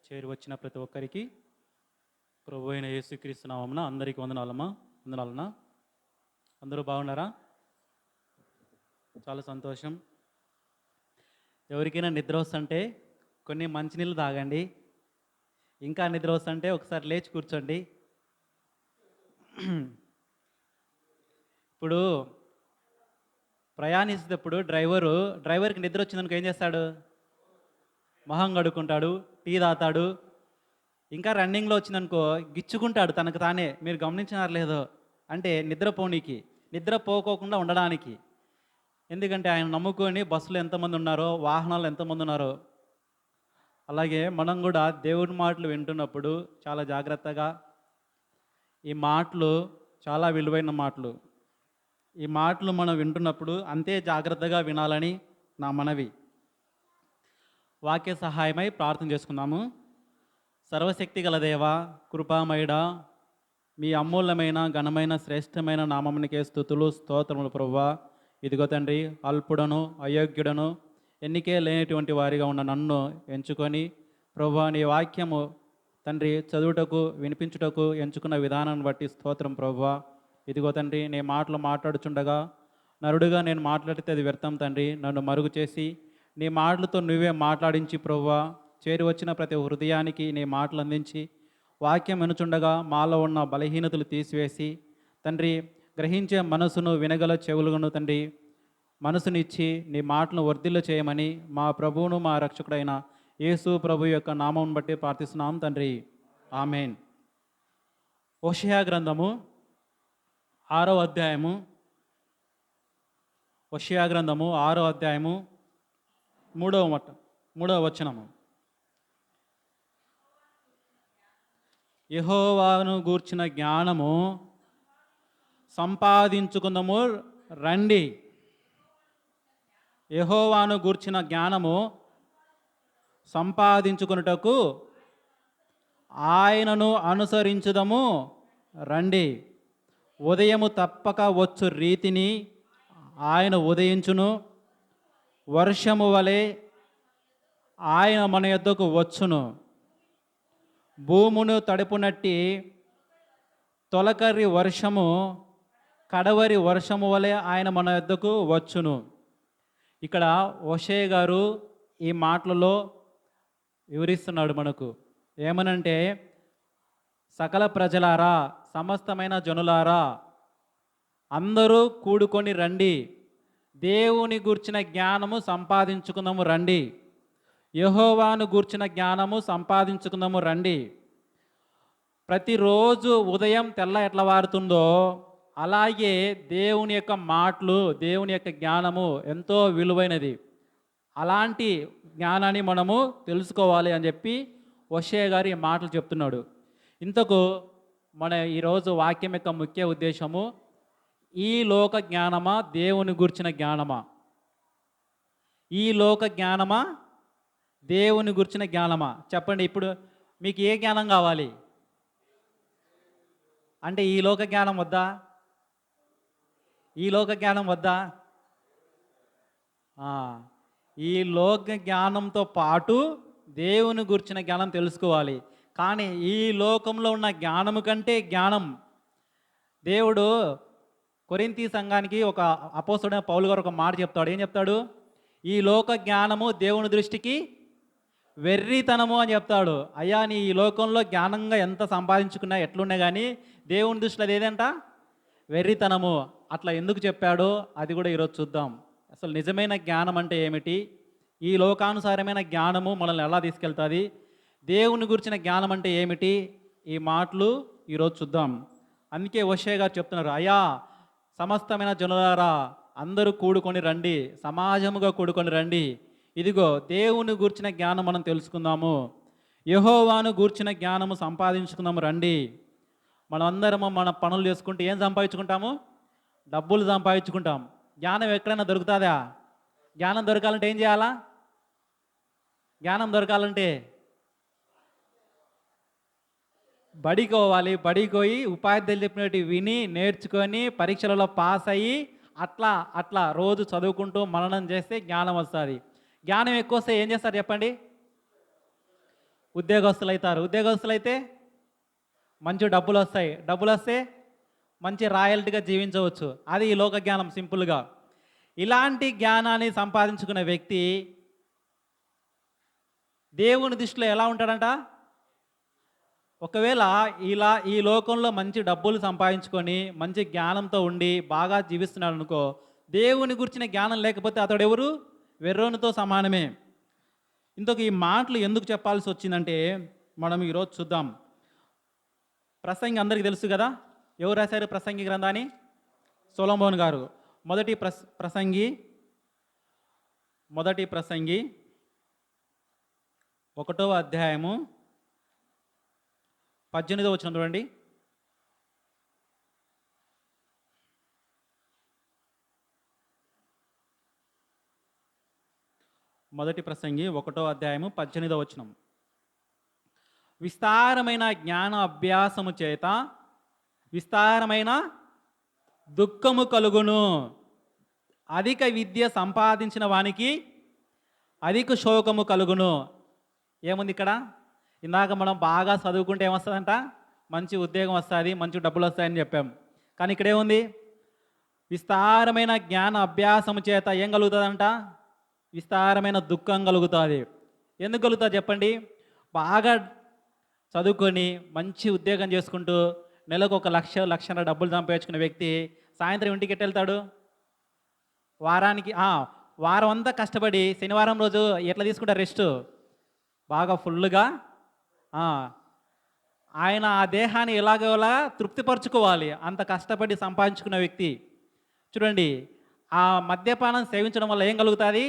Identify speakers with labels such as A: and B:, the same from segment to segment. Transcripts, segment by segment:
A: చేరి వచ్చిన ప్రతి ఒక్కరికి ప్రభు అయిన యేసుక్రీస్తు నామమున అందరికీ వందనాలమ్మా. వందనాలన్నా. అందరూ బాగున్నారా? చాలా సంతోషం. ఎవరికైనా నిద్ర వస్తుంటే కొన్ని మంచినీళ్ళు తాగండి. ఇంకా నిద్ర వస్తుంటే ఒకసారి లేచి కూర్చోండి. ఇప్పుడు ప్రయాణిస్తేటప్పుడు డ్రైవర్కి నిద్ర వచ్చిందనుకో ఏం చేస్తాడు? మొహం కడుక్కుంటాడు, టీ తాగుతాడు. ఇంకా రన్నింగ్లో వచ్చిందనుకో గిచ్చుకుంటాడు తనకు తానే. మీరు గమనించినారు లేదో? అంటే నిద్రపోకోకుండా ఉండడానికి. ఎందుకంటే ఆయన నమ్ముకొని బస్సులో ఎంతమంది ఉన్నారో, వాహనాలు ఎంతమంది ఉన్నారో. అలాగే మనం కూడా దేవుడి మాటలు వింటున్నప్పుడు చాలా జాగ్రత్తగా, ఈ మాటలు చాలా విలువైన మాటలు. ఈ మాటలు మనం వింటున్నప్పుడు అంతే జాగ్రత్తగా వినాలని నా మనవి. వాక్య సహాయమై ప్రార్థన చేసుకుందాము. సర్వశక్తి గల దేవా, కృపామయుడా, మీ అమూల్యమైన ఘనమైన శ్రేష్టమైన నామమునికే స్తుతులు స్తోత్రములు ప్రభువా. ఇదిగో తండ్రి, అల్పుడను అయోగ్యుడను ఎన్నికే లేనటువంటి వారిగా ఉన్న నన్ను ఎంచుకొని ప్రభువా, నీ వాక్యము తండ్రి చదువుటకు వినిపించుటకు ఎంచుకున్న విధానాన్ని బట్టి స్తోత్రం ప్రభువా. ఇదిగో తండ్రి, నీ మాటలు మాట్లాడుచుండగా నరుడుగా నేను మాట్లాడితే అది వ్యర్థం తండ్రి. నన్ను మరుగు చేసి నీ మాటలతో నువ్వే మాట్లాడించి ప్రభువా, చేరి వచ్చిన ప్రతి హృదయానికి నీ మాటలు అందించి వాక్యం వినుచుండగా మాలో ఉన్న బలహీనతలు తీసివేసి తండ్రి, గ్రహించే మనసును వినగల చెవులను తండ్రి మనసునిచ్చి నీ మాటలను వర్ధిల్ల చేయమని మా ప్రభువును మా రక్షకుడైన యేసు ప్రభు యొక్క నామం బట్టి ప్రార్థిస్తున్నాం తండ్రి. ఆమెన్. హోషేయ గ్రంథము 6వ అధ్యాయము. హోషేయ గ్రంథము 6వ అధ్యాయము 3వ వచనము. యెహోవాను గూర్చిన జ్ఞానము సంపాదించుకుందాము రండి. యెహోవాను గూర్చిన జ్ఞానము సంపాదించుకున్నటకు ఆయనను అనుసరించుదము రండి. ఉదయము తప్పక వచ్చు రీతిని ఆయన ఉదయించును, వర్షము వలె ఆయన మన యొద్దకు వచ్చును. భూమును తడుపునట్టి తొలకరి వర్షము కడవరి వర్షము వలె ఆయన మన యొద్దకు వచ్చును. ఇక్కడ హోషేయ గారు ఈ మాటలలో వివరిస్తున్నాడు మనకు. ఏమనంటే, సకల ప్రజలారా, సమస్తమైన జనులారా, అందరూ కూడుకొని రండి, దేవుని గూర్చిన జ్ఞానము సంపాదించుకుందాము రండి. యెహోవాను గూర్చిన జ్ఞానము సంపాదించుకుందాము రండి. ప్రతిరోజు ఉదయం తెల్ల ఎట్లా వారుతుందో అలాగే దేవుని యొక్క మాటలు, దేవుని యొక్క జ్ఞానము ఎంతో విలువైనది. అలాంటి జ్ఞానాన్ని మనము తెలుసుకోవాలి అని చెప్పి హోషేయ గారు ఈ మాటలు చెప్తున్నాడు. ఇంతకు మన ఈరోజు వాక్యం యొక్క ముఖ్య ఉద్దేశము, ఈ లోక జ్ఞానమా దేవుని గురించిన జ్ఞానమా? ఈ లోక జ్ఞానమా దేవుని గురించిన జ్ఞానమా? చెప్పండి. ఇప్పుడు మీకు ఏ జ్ఞానం కావాలి? అంటే ఈ లోక జ్ఞానం వద్దా? ఈ లోక జ్ఞానం వద్దా? ఈ లోక జ్ఞానంతో పాటు దేవుని గురించిన జ్ఞానం తెలుసుకోవాలి. కానీ ఈ లోకంలో ఉన్న జ్ఞానము కంటే జ్ఞానం, దేవుడు కొరింథీ సంఘానికి ఒక అపోస్తలుడైన పౌలు గారు ఒక మాట చెప్తాడు. ఏం చెప్తాడు? ఈ లోక జ్ఞానము దేవుని దృష్టికి వెర్రితనము అని చెప్తాడు. అయ్యా, నీ ఈ లోకంలో జ్ఞానంగా ఎంత సంపాదించుకున్నా ఎట్లున్నా కానీ దేవుని దృష్టిలో అది ఏదంట? వెర్రితనము. అట్లా ఎందుకు చెప్పాడో అది కూడా ఈరోజు చూద్దాం. అసలు నిజమైన జ్ఞానం అంటే ఏమిటి? ఈ లోకానుసారమైన జ్ఞానము మనల్ని ఎలా తీసుకెళ్తుంది? దేవుని గురించిన జ్ఞానం అంటే ఏమిటి? ఈ మాటలు ఈరోజు చూద్దాం. అందుకే హోషేయ గారు చెప్తున్నారు, అయ్యా సమస్తమైన జనులారా, అందరూ కూడుకొని రండి, సమాజముగా కూడుకొని రండి. ఇదిగో దేవుని గూర్చిన జ్ఞానం మనం తెలుసుకుందాము, యెహోవాను గూర్చిన జ్ఞానము సంపాదించుకుందాము రండి. మనం అందరము మన పనులు చేసుకుంటూ ఏం సంపాదించుకుంటాము? డబ్బులు సంపాదించుకుంటాం. జ్ఞానం ఎక్కడైనా దొరుకుతుందా? జ్ఞానం దొరకాలంటే ఏం చేయాలా? జ్ఞానం దొరకాలంటే బడికి పోవాలి. బడికి పోయి ఉపాధ్యాయులు చెప్పినట్టు విని నేర్చుకొని పరీక్షలలో పాస్ అయ్యి అట్లా రోజు చదువుకుంటూ మననం చేస్తే జ్ఞానం వస్తుంది. జ్ఞానం ఎక్కువ వస్తే ఏం చేస్తారు చెప్పండి? ఉద్యోగస్తులు అవుతారు. ఉద్యోగస్తులైతే మంచి డబ్బులు వస్తాయి. డబ్బులు వస్తే మంచి రాయల్టీగా జీవించవచ్చు. అది ఈ లోక జ్ఞానం సింపుల్గా. ఇలాంటి జ్ఞానాన్ని సంపాదించుకున్న వ్యక్తి దేవుని దృష్టిలో ఎలా ఉంటాడంట? ఒకవేళ ఇలా ఈ లోకంలో మంచి డబ్బులు సంపాదించుకొని మంచి జ్ఞానంతో ఉండి బాగా జీవిస్తున్నాడు అనుకో, దేవుని గురించిన జ్ఞానం లేకపోతే అతడెవరు? వెర్రోనితో సమానమే. ఇంతకు ఈ మాటలు ఎందుకు చెప్పాల్సి వచ్చిందంటే మనం ఈరోజు చూద్దాం. ప్రసంగి అందరికీ తెలుసు కదా, ఎవరు రాశారు ప్రసంగి గ్రంథాన్ని? సొలొమోన్ గారు. మొదటి ప్రసంగి 1వ అధ్యాయము 18వ వచనం చూడండి. మొదటి ప్రసంగి 1వ అధ్యాయము 18వ వచనం. విస్తారమైన జ్ఞాన అభ్యాసము చేత విస్తారమైన దుఃఖము కలుగును. అధిక విద్య సంపాదించిన వానికి అధిక శోకము కలుగును. ఏముంది ఇక్కడ? ఇందాక మనం బాగా చదువుకుంటే ఏమొస్తుందంట? మంచి ఉద్యోగం వస్తుంది, మంచి డబ్బులు వస్తాయని చెప్పాం. కానీ ఇక్కడ ఏముంది? విస్తారమైన జ్ఞాన అభ్యాసము చేత ఏం కలుగుతుందంట? విస్తారమైన దుఃఖం కలుగుతుంది. ఎందుకు కలుగుతుంది చెప్పండి? బాగా చదువుకొని మంచి ఉద్యోగం చేసుకుంటూ నెలకు 1,00,000 డబ్బులు సంపాదించుకునే వ్యక్తి సాయంత్రం ఇంటికి ఎట్టు వెళ్తాడు? వారం అంతా కష్టపడి శనివారం రోజు ఎట్లా తీసుకుంటారు రెస్ట్? బాగా ఫుల్గా ఆయన ఆ దేహాన్ని ఎలాగోలా తృప్తిపరచుకోవాలి. అంత కష్టపడి సంపాదించుకున్న వ్యక్తి చూడండి, ఆ మద్యపానం సేవించడం వల్ల ఏం కలుగుతుంది?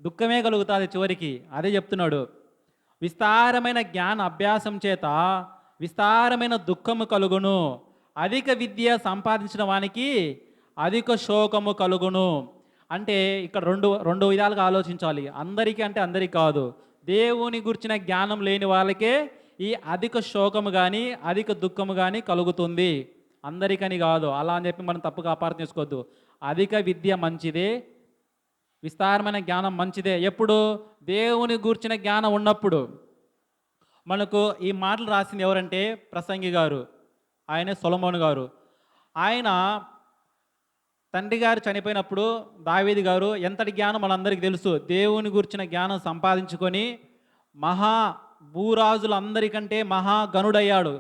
A: దుఃఖమే కలుగుతుంది చివరికి. అదే చెప్తున్నాడు. విస్తారమైన జ్ఞాన అభ్యాసం చేత విస్తారమైన దుఃఖము కలుగును. అధిక విద్య సంపాదించిన వానికి అధిక శోకము కలుగును. అంటే ఇక్కడ రెండు విధాలుగా ఆలోచించాలి. అందరికీ అంటే అందరికీ కాదు. దేవుని గురించిన జ్ఞానం లేని వాళ్ళకే ఈ అధిక శోకము కానీ అధిక దుఃఖము కానీ కలుగుతుంది. అందరికని కాదు. అలా అని చెప్పి మనం తప్పుగా అపార్థం చేసుకోవద్దు. అధిక విద్య మంచిదే, విస్తారమైన జ్ఞానం మంచిదే. ఎప్పుడు? దేవుని గూర్చిన జ్ఞానం ఉన్నప్పుడు. మనకు ఈ మాటలు రాసింది ఎవరంటే ప్రసంగి గారు, ఆయనే సొలొమోను గారు. ఆయన తండ్రి గారు చనిపోయినప్పుడు దావీదు గారు ఎంతటి జ్ఞానం మనందరికీ తెలుసు. దేవుని గూర్చిన జ్ఞానం సంపాదించుకొని భూరాజులందరికంటే మహాగణుడయ్యాడు.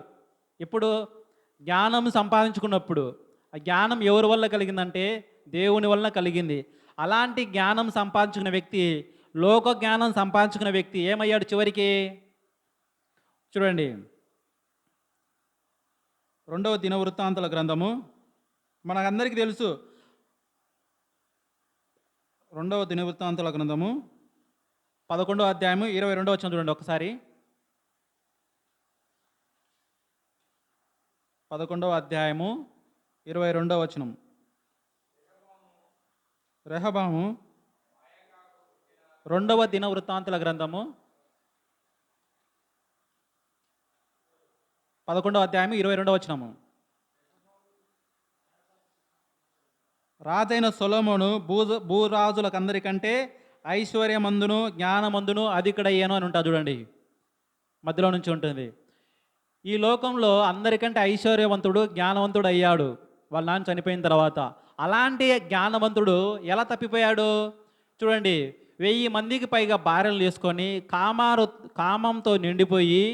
A: ఇప్పుడు జ్ఞానం సంపాదించుకున్నప్పుడు ఆ జ్ఞానం ఎవరి వల్ల కలిగిందంటే దేవుని వలన కలిగింది. అలాంటి జ్ఞానం సంపాదించుకున్న వ్యక్తి, లోక జ్ఞానం సంపాదించుకున్న వ్యక్తి ఏమయ్యాడు చివరికి? చూడండి, 2వ దినవృత్తాంతాల గ్రంథము మనకందరికీ తెలుసు. 2వ దినవృత్తాంతాల గ్రంథము 11వ అధ్యాయము 22వ వచనం చూడండి ఒకసారి. 11వ అధ్యాయము 22వ వచనం. రెహబాము 2వ దినవృత్తాంతాల గ్రంథము 11వ అధ్యాయము 22వ వచనము. రాజైన సొలొమోను భూరాజులకందరికంటే ఐశ్వర్యమందును జ్ఞానమందును అధికుడయ్యాను అని ఉంటుంది చూడండి, మధ్యలో నుంచి ఉంటుంది. ఈ లోకంలో అందరికంటే ఐశ్వర్యవంతుడు జ్ఞానవంతుడు అయ్యాడు వాళ్ళ నాన్న చనిపోయిన తర్వాత. అలాంటి జ్ఞానవంతుడు ఎలా తప్పిపోయాడు? చూడండి, 1000 మందికి పైగా భార్యలు చేసుకొని కామంతో నిండిపోయి,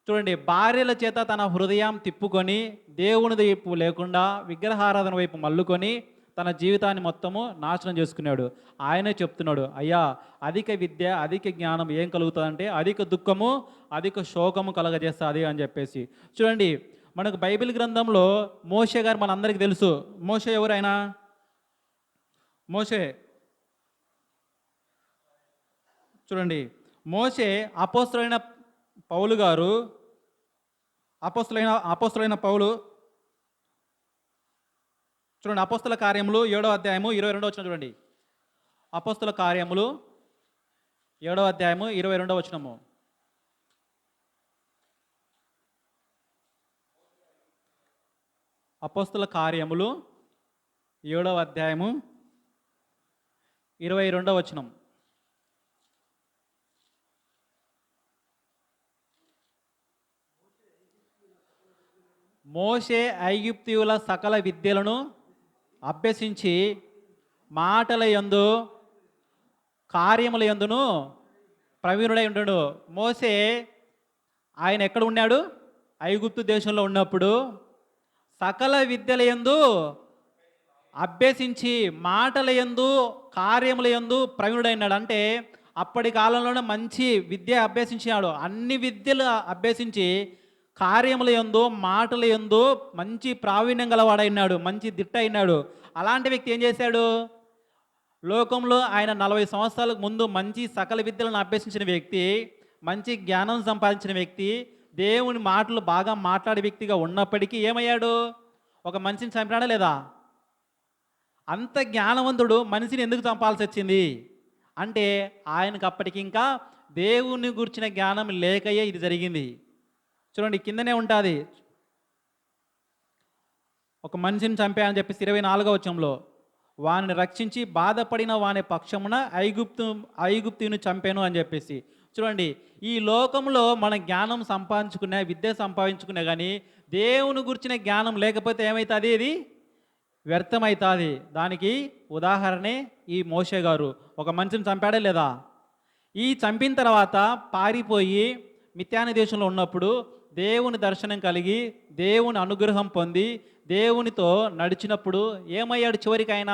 A: చూడండి, భార్యల చేత తన హృదయం తిప్పుకొని దేవుని వైపు లేకుండా విగ్రహారాధన వైపు మల్లుకొని తన జీవితాన్ని మొత్తము నాశనం చేసుకున్నాడు. ఆయనే చెప్తున్నాడు, అయ్యా అధిక విద్య అధిక జ్ఞానం ఏం కలుగుతుందంటే అధిక దుఃఖము అధిక శోకము కలగజేస్తుంది అని చెప్పేసి. చూడండి, మనకు బైబిల్ గ్రంథంలో మోషే గారు మనందరికీ తెలుసు. మోషే ఎవరైనా? మోషే చూడండి, మోషే అపోస్తలుడైన పౌలు గారు, అపోస్తలుడైన పౌలు చూడండి, అపోస్తల కార్యములు 7వ అధ్యాయము 22వ వచనం చూడండి. అపోస్తల కార్యములు 7వ అధ్యాయము 22వ వచనము. అపోస్తల కార్యములు 7వ అధ్యాయము 22వ వచనం. మోషే ఐగుప్తీయుల సకల విద్యలను అభ్యసించి మాటల యందు కార్యముల యందును ప్రవీణుడై ఉండడు. మోసే ఆయన ఎక్కడ ఉన్నాడు? ఐగుప్తు దేశంలో ఉన్నప్పుడు సకల విద్యల యందు అభ్యసించి మాటల యందు కార్యముల యందు ప్రవీణుడైనాడు. అంటే అప్పటి కాలంలోనే మంచి విద్య అభ్యసించాడు. అన్ని విద్యలు అభ్యసించి కార్యముల యందు మాటల యందు మంచి ప్రావీణ్యం గలవాడైనాడు, మంచి దిట్ట అయినాడు. అలాంటి వ్యక్తి ఏం చేశాడు? లోకంలో ఆయన 40 సంవత్సరాలకు ముందు మంచి సకల విద్యలను అభ్యసించిన వ్యక్తి, మంచి జ్ఞానం సంపాదించిన వ్యక్తి, దేవుని మాటలు బాగా మాట్లాడే వ్యక్తిగా ఉన్నప్పటికీ ఏమయ్యాడు? ఒక మనిషిని చంపాడా లేదా? అంత జ్ఞానవంతుడు మనిషిని ఎందుకు చంపాల్సి వచ్చింది అంటే ఆయనకు అప్పటికి ఇంకా దేవుని గురించిన జ్ఞానం లేకయే ఇది జరిగింది. చూడండి కిందనే ఉంటుంది, ఒక మనిషిని చంపాయని చెప్పేసి 24వ వచనంలో, వాని రక్షించి బాధపడిన వాని పక్షమున ఐగుప్తుని చంపాను అని చెప్పేసి. చూడండి, ఈ లోకంలో మన జ్ఞానం సంపాదించుకునే, విద్య సంపాదించుకునే కానీ దేవుని గురించిన జ్ఞానం లేకపోతే ఏమవుతుంది? ఇది వ్యర్థమవుతుంది. దానికి ఉదాహరణే ఈ మోషే గారు. ఒక మనిషిని చంపాడే లేదా? ఈ చంపిన తర్వాత పారిపోయి మిథ్యాని దేశంలో ఉన్నప్పుడు దేవుని దర్శనం కలిగి దేవుని అనుగ్రహం పొంది దేవునితో నడిచినప్పుడు ఏమయ్యాడు? చివరికి ఆయన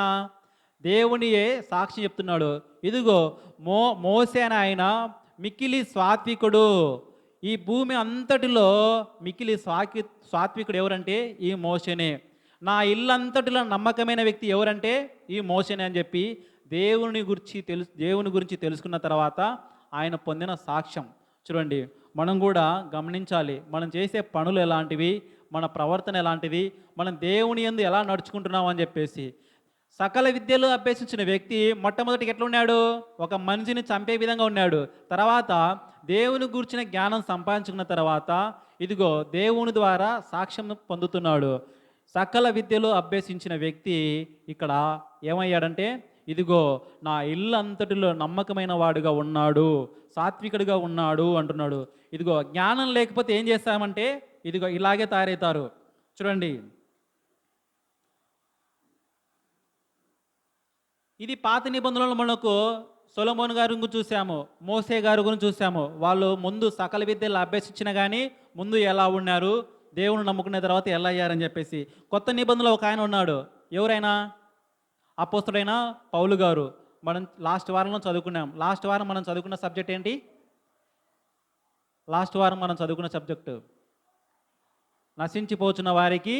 A: దేవునియే సాక్షి చెప్తున్నాడు. ఇదిగో మోసే అని ఆయన మిక్కిలి సాత్వికుడు. ఈ భూమి అంతటిలో మిక్కిలి సాత్వికుడు ఎవరంటే ఈ మోసేనే. నా ఇల్లంతటిలో నమ్మకమైన వ్యక్తి ఎవరంటే ఈ మోసేనే అని చెప్పి దేవుని గురించి తెలుసుకున్న తర్వాత ఆయన పొందిన సాక్ష్యం. చూడండి, మనం కూడా గమనించాలి, మనం చేసే పనులు ఎలాంటివి, మన ప్రవర్తన ఎలాంటిది, మనం దేవుని యందు ఎలా నడుచుకుంటున్నాం అని చెప్పేసి. సకల విద్యలు అభ్యసించిన వ్యక్తి మొట్టమొదటికి ఎట్లున్నాడు? ఒక మనిషిని చంపే విధంగా ఉన్నాడు. తర్వాత దేవుని గురించిన జ్ఞానం సంపాదించుకున్న తర్వాత ఇదిగో దేవుని ద్వారా సాక్ష్యం పొందుతున్నాడు. సకల విద్యలు అభ్యసించిన వ్యక్తి ఇక్కడ ఏమయ్యాడంటే ఇదిగో నా ఇల్లు అంతటిలో నమ్మకమైన వాడుగా ఉన్నాడు, సాత్వికుడిగా ఉన్నాడు అంటున్నాడు. ఇదిగో జ్ఞానం లేకపోతే ఏం చేస్తామంటే ఇదిగో ఇలాగే తయారవుతారు. చూడండి, ఇది పాత నిబంధనలు. మనకు సొలొమోను గారి గురించి చూసాము, మోసే గారి గురించి చూసాము. వాళ్ళు ముందు సకల విద్యలు అభ్యసించిన కానీ ముందు ఎలా ఉన్నారు, దేవుని నమ్ముకున్న తర్వాత ఎలా అయ్యారని చెప్పేసి. కొత్త నిబంధనలో ఒక ఆయన ఉన్నాడు. ఎవరైనా? అపోస్తలుడైన పౌలు గారు. మనం లాస్ట్ వారంలో చదువుకున్నాం. లాస్ట్ వారం మనం చదువుకున్న సబ్జెక్ట్ ఏంటి? సబ్జెక్టు నశించిపోతున్న వారికి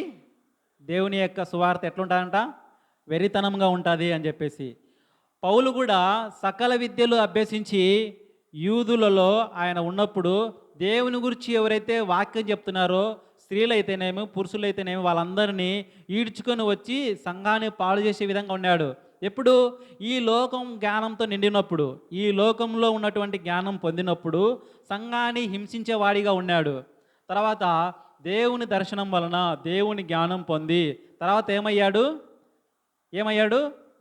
A: దేవుని యొక్క సువార్త ఎట్లుంటుందంట? వెరితనంగా ఉంటుంది అని చెప్పేసి. పౌలు కూడా సకల విద్యలు అభ్యసించి యూదులలో ఆయన ఉన్నప్పుడు దేవుని గురించి ఎవరైతే వాక్యం చెప్తున్నారో, స్త్రీలైతేనేమి పురుషులైతేనేమి వాళ్ళందరినీ ఈడ్చుకొని వచ్చి సంఘాన్ని పాడు చేసే విధంగా ఉన్నాడు. ఎప్పుడు? ఈ లోకం జ్ఞానంతో నిండినప్పుడు, ఈ లోకంలో ఉన్నటువంటి జ్ఞానం పొందినప్పుడు సంఘాన్ని హింసించేవాడిగా ఉన్నాడు. తర్వాత దేవుని దర్శనం వలన దేవుని జ్ఞానం పొంది తర్వాత ఏమయ్యాడు?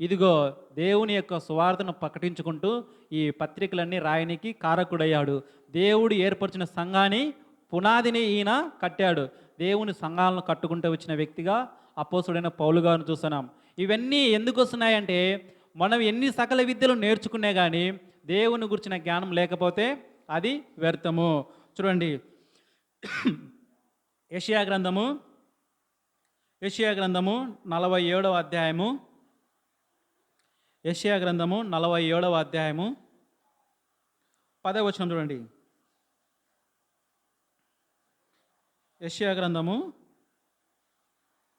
A: ఇదిగో దేవుని యొక్క సువార్తను ప్రకటించుకుంటూ ఈ పత్రికలన్నీ రాయనికి కారకుడయ్యాడు. దేవుడు ఏర్పరిచిన సంఘాన్ని పునాదిని ఈయన కట్టాడు. దేవుని సంఘాలను కట్టుకుంటూ వచ్చిన వ్యక్తిగా అపోస్తుడైన పౌలు గారిని చూస్తున్నాం. ఇవన్నీ ఎందుకు వస్తున్నాయంటే మనం ఎన్ని సకల విద్యలు నేర్చుకునే కానీ దేవుని గురించిన జ్ఞానం లేకపోతే అది వ్యర్థము. చూడండి, యెషయా గ్రంథము 47వ అధ్యాయము, యెషయా గ్రంథము 47వ అధ్యాయము 10వ వచనం చూడండి. యెషయా గ్రంథము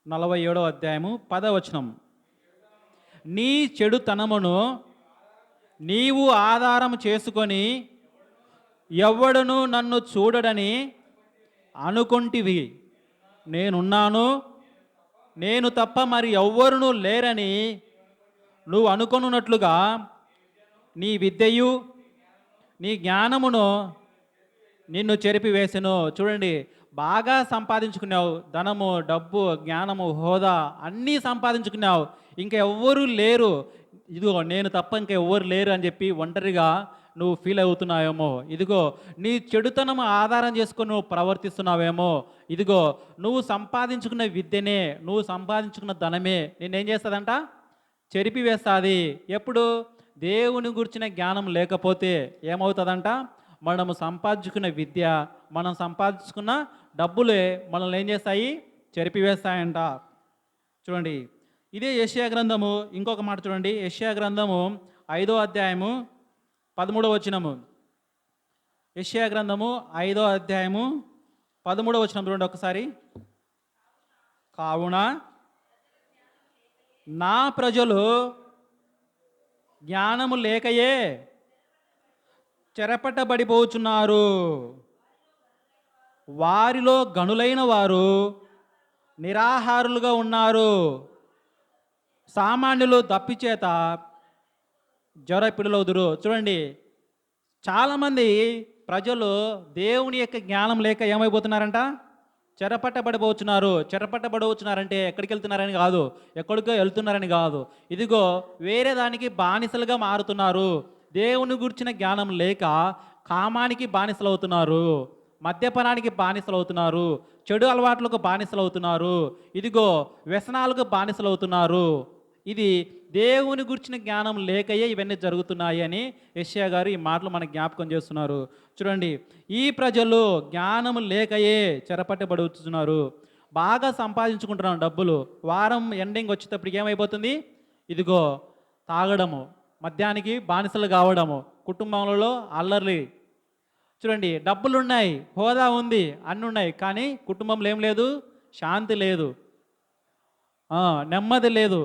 A: 47వ అధ్యాయము 10వ వచనం. నీ చెడుతనమును నీవు ఆధారం చేసుకొని ఎవ్వడును నన్ను చూడడని అనుకొంటివి, నేనున్నాను, నేను తప్ప మరి ఎవ్వరునూ లేరని నువ్వు అనుకొనున్నట్లుగా నీ విద్యయు నీ జ్ఞానమును నిన్ను చెరిపివేసెను. చూడండి, బాగా సంపాదించుకున్నావు, ధనము, డబ్బు, జ్ఞానము, హోదా అన్నీ సంపాదించుకున్నావు, ఇంకా ఎవ్వరూ లేరు, ఇదిగో నేను తప్ప ఇంకా ఎవ్వరు లేరు అని చెప్పి ఒంటరిగా నువ్వు ఫీల్ అవుతున్నావేమో, ఇదిగో నీ చెడుతనం ఆధారం చేసుకొని నువ్వు ప్రవర్తిస్తున్నావేమో, ఇదిగో నువ్వు సంపాదించుకున్న విద్యనే, నువ్వు సంపాదించుకున్న ధనమే నేనేం చేస్తుందంట, చెరిపివేస్తుంది. ఎప్పుడు దేవుని గురించిన జ్ఞానం లేకపోతే ఏమవుతుందంట, మనము సంపాదించుకున్న విద్య, మనం సంపాదించుకున్న డబ్బులే మనల్ని ఏం చేస్తాయి, చెరిపివేస్తాయంట. చూడండి, ఇదే యెషయా గ్రంథము ఇంకొక మాట చూడండి. యెషయా గ్రంథము 5వ అధ్యాయము 13వ వచనము. యెషయా గ్రంథము 5వ అధ్యాయము 13వ వచనం చూడండి ఒకసారి. కావున నా ప్రజలు జ్ఞానము లేకయే చెరపట్టబడిపోచున్నారు, వారిలో గనులైన వారు నిరాహారులుగా ఉన్నారు, సామాన్యులు దప్పిచేత జ్వరపిడులవుదురు. చూడండి, చాలామంది ప్రజలు దేవుని యొక్క జ్ఞానం లేక ఏమైపోతున్నారంట, చెరపట్టబడవచ్చున్నారంటే ఎక్కడికి వెళ్తున్నారని కాదు, ఎక్కడికో వెళ్తున్నారని కాదు, ఇదిగో వేరే దానికి బానిసలుగా మారుతున్నారు. దేవుని గురించిన జ్ఞానం లేక కామానికి బానిసలు అవుతున్నారు, మద్యపానానికి బానిసలు అవుతున్నారు, చెడు అలవాట్లకు బానిసలు అవుతున్నారు, ఇదిగో వ్యసనాలకు బానిసలు అవుతున్నారు. ఇది దేవుని గురించిన జ్ఞానం లేకయే ఇవన్నీ జరుగుతున్నాయి అని యెషయా గారు ఈ మాటలు మనకు జ్ఞాపకం చేస్తున్నారు. చూడండి, ఈ ప్రజలు జ్ఞానం లేకయే చెరపట్టబడుతున్నారు. బాగా సంపాదించుకుంటున్నాం డబ్బులు, వారం ఎండింగ్ వచ్చేటప్పటికి ఏమైపోతుంది, ఇదిగో తాగడము, మద్యానికి బానిసలు కావడము, కుటుంబంలో అల్లర్లి. చూడండి, డబ్బులు ఉన్నాయి, హోదా ఉంది, అన్నీ ఉన్నాయి, కానీ కుటుంబంలో ఏం లేదు, శాంతి లేదు, నెమ్మది లేదు.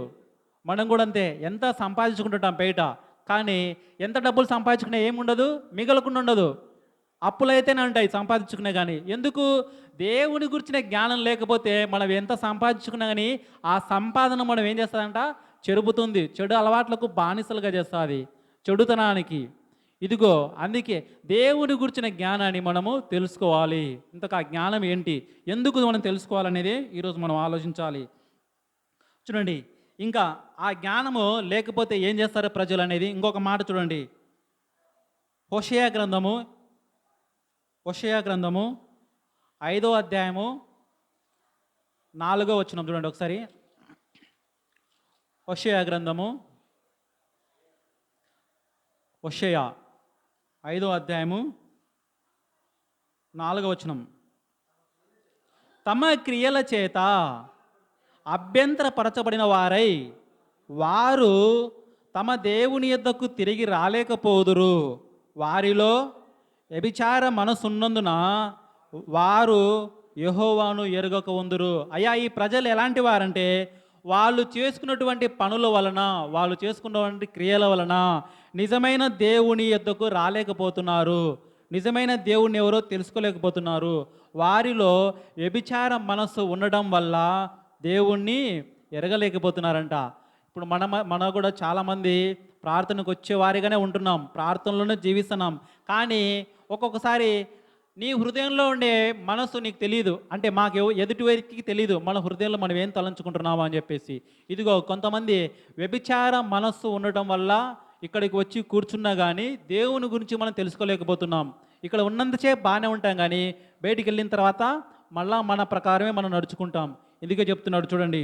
A: మనం కూడా అంతే, ఎంత సంపాదించుకుంటుంటాం బయట, కానీ ఎంత డబ్బులు సంపాదించుకునే ఏముండదు, మిగలకుండా ఉండదు, అప్పులైతేనే ఉంటాయి సంపాదించుకునే. కానీ ఎందుకు, దేవుని గురించిన జ్ఞానం లేకపోతే మనం ఎంత సంపాదించుకున్నా కానీ ఆ సంపాదన మనం ఏం చేస్తుందంట, చెరుపుతుంది, చెడు అలవాట్లకు బానిసలుగా చేస్తుంది, చెడుతనానికి. ఇదిగో అందుకే దేవుని గురించిన జ్ఞానాన్ని మనము తెలుసుకోవాలి. ఇంతకు ఆ జ్ఞానం ఏంటి, ఎందుకు మనం తెలుసుకోవాలనేది ఈరోజు మనం ఆలోచించాలి. చూడండి, ఇంకా ఆ జ్ఞానము లేకపోతే ఏం చేస్తారు ప్రజలు అనేది ఇంకొక మాట చూడండి. హోషేయ గ్రంథము 5వ అధ్యాయము 4వ వచనం చూడండి ఒకసారి. హోషేయ గ్రంథము 5వ అధ్యాయము 4వ వచనం. తమ క్రియల చేత అభ్యంతరపరచబడిన వారై వారు తమ దేవుని యొద్దకు తిరిగి రాలేకపోదురు, వారిలో వ్యభిచార మనసున్నందున వారు యెహోవాను ఎరుగక ఉందురు. అయ్యా, ఈ ప్రజలు ఎలాంటి వారంటే వాళ్ళు చేసుకున్నటువంటి పనుల వలన, వాళ్ళు చేసుకున్నటువంటి క్రియల వలన నిజమైన దేవుని యొద్దకు రాలేకపోతున్నారు, నిజమైన దేవుణ్ణి ఎవరో తెలుసుకోలేకపోతున్నారు. వారిలో వ్యభిచార మనస్సు ఉండడం వల్ల దేవుణ్ణి ఎరగలేకపోతున్నారంట. ఇప్పుడు మన కూడా చాలామంది ప్రార్థనకు వచ్చేవారిగానే ఉంటున్నాం, ప్రార్థనలోనే జీవిస్తున్నాం, కానీ ఒక్కొక్కసారి నీ హృదయంలో ఉండే మనసు నీకు తెలియదు, అంటే మాకు ఎదుటి వారికి తెలియదు మన హృదయంలో మనం ఏం తలంచుకుంటున్నామా అని చెప్పేసి. ఇదిగో కొంతమంది వ్యభిచార మనస్సు ఉండటం వల్ల ఇక్కడికి వచ్చి కూర్చున్నా కానీ దేవుని గురించి మనం తెలుసుకోలేకపోతున్నాం. ఇక్కడ ఉన్నంతసేపు బాగానే ఉంటాం, కానీ బయటికి వెళ్ళిన తర్వాత మళ్ళా మన ప్రకారమే మనం నడుచుకుంటాం. ఎందుకే చెప్తున్నాడు చూడండి,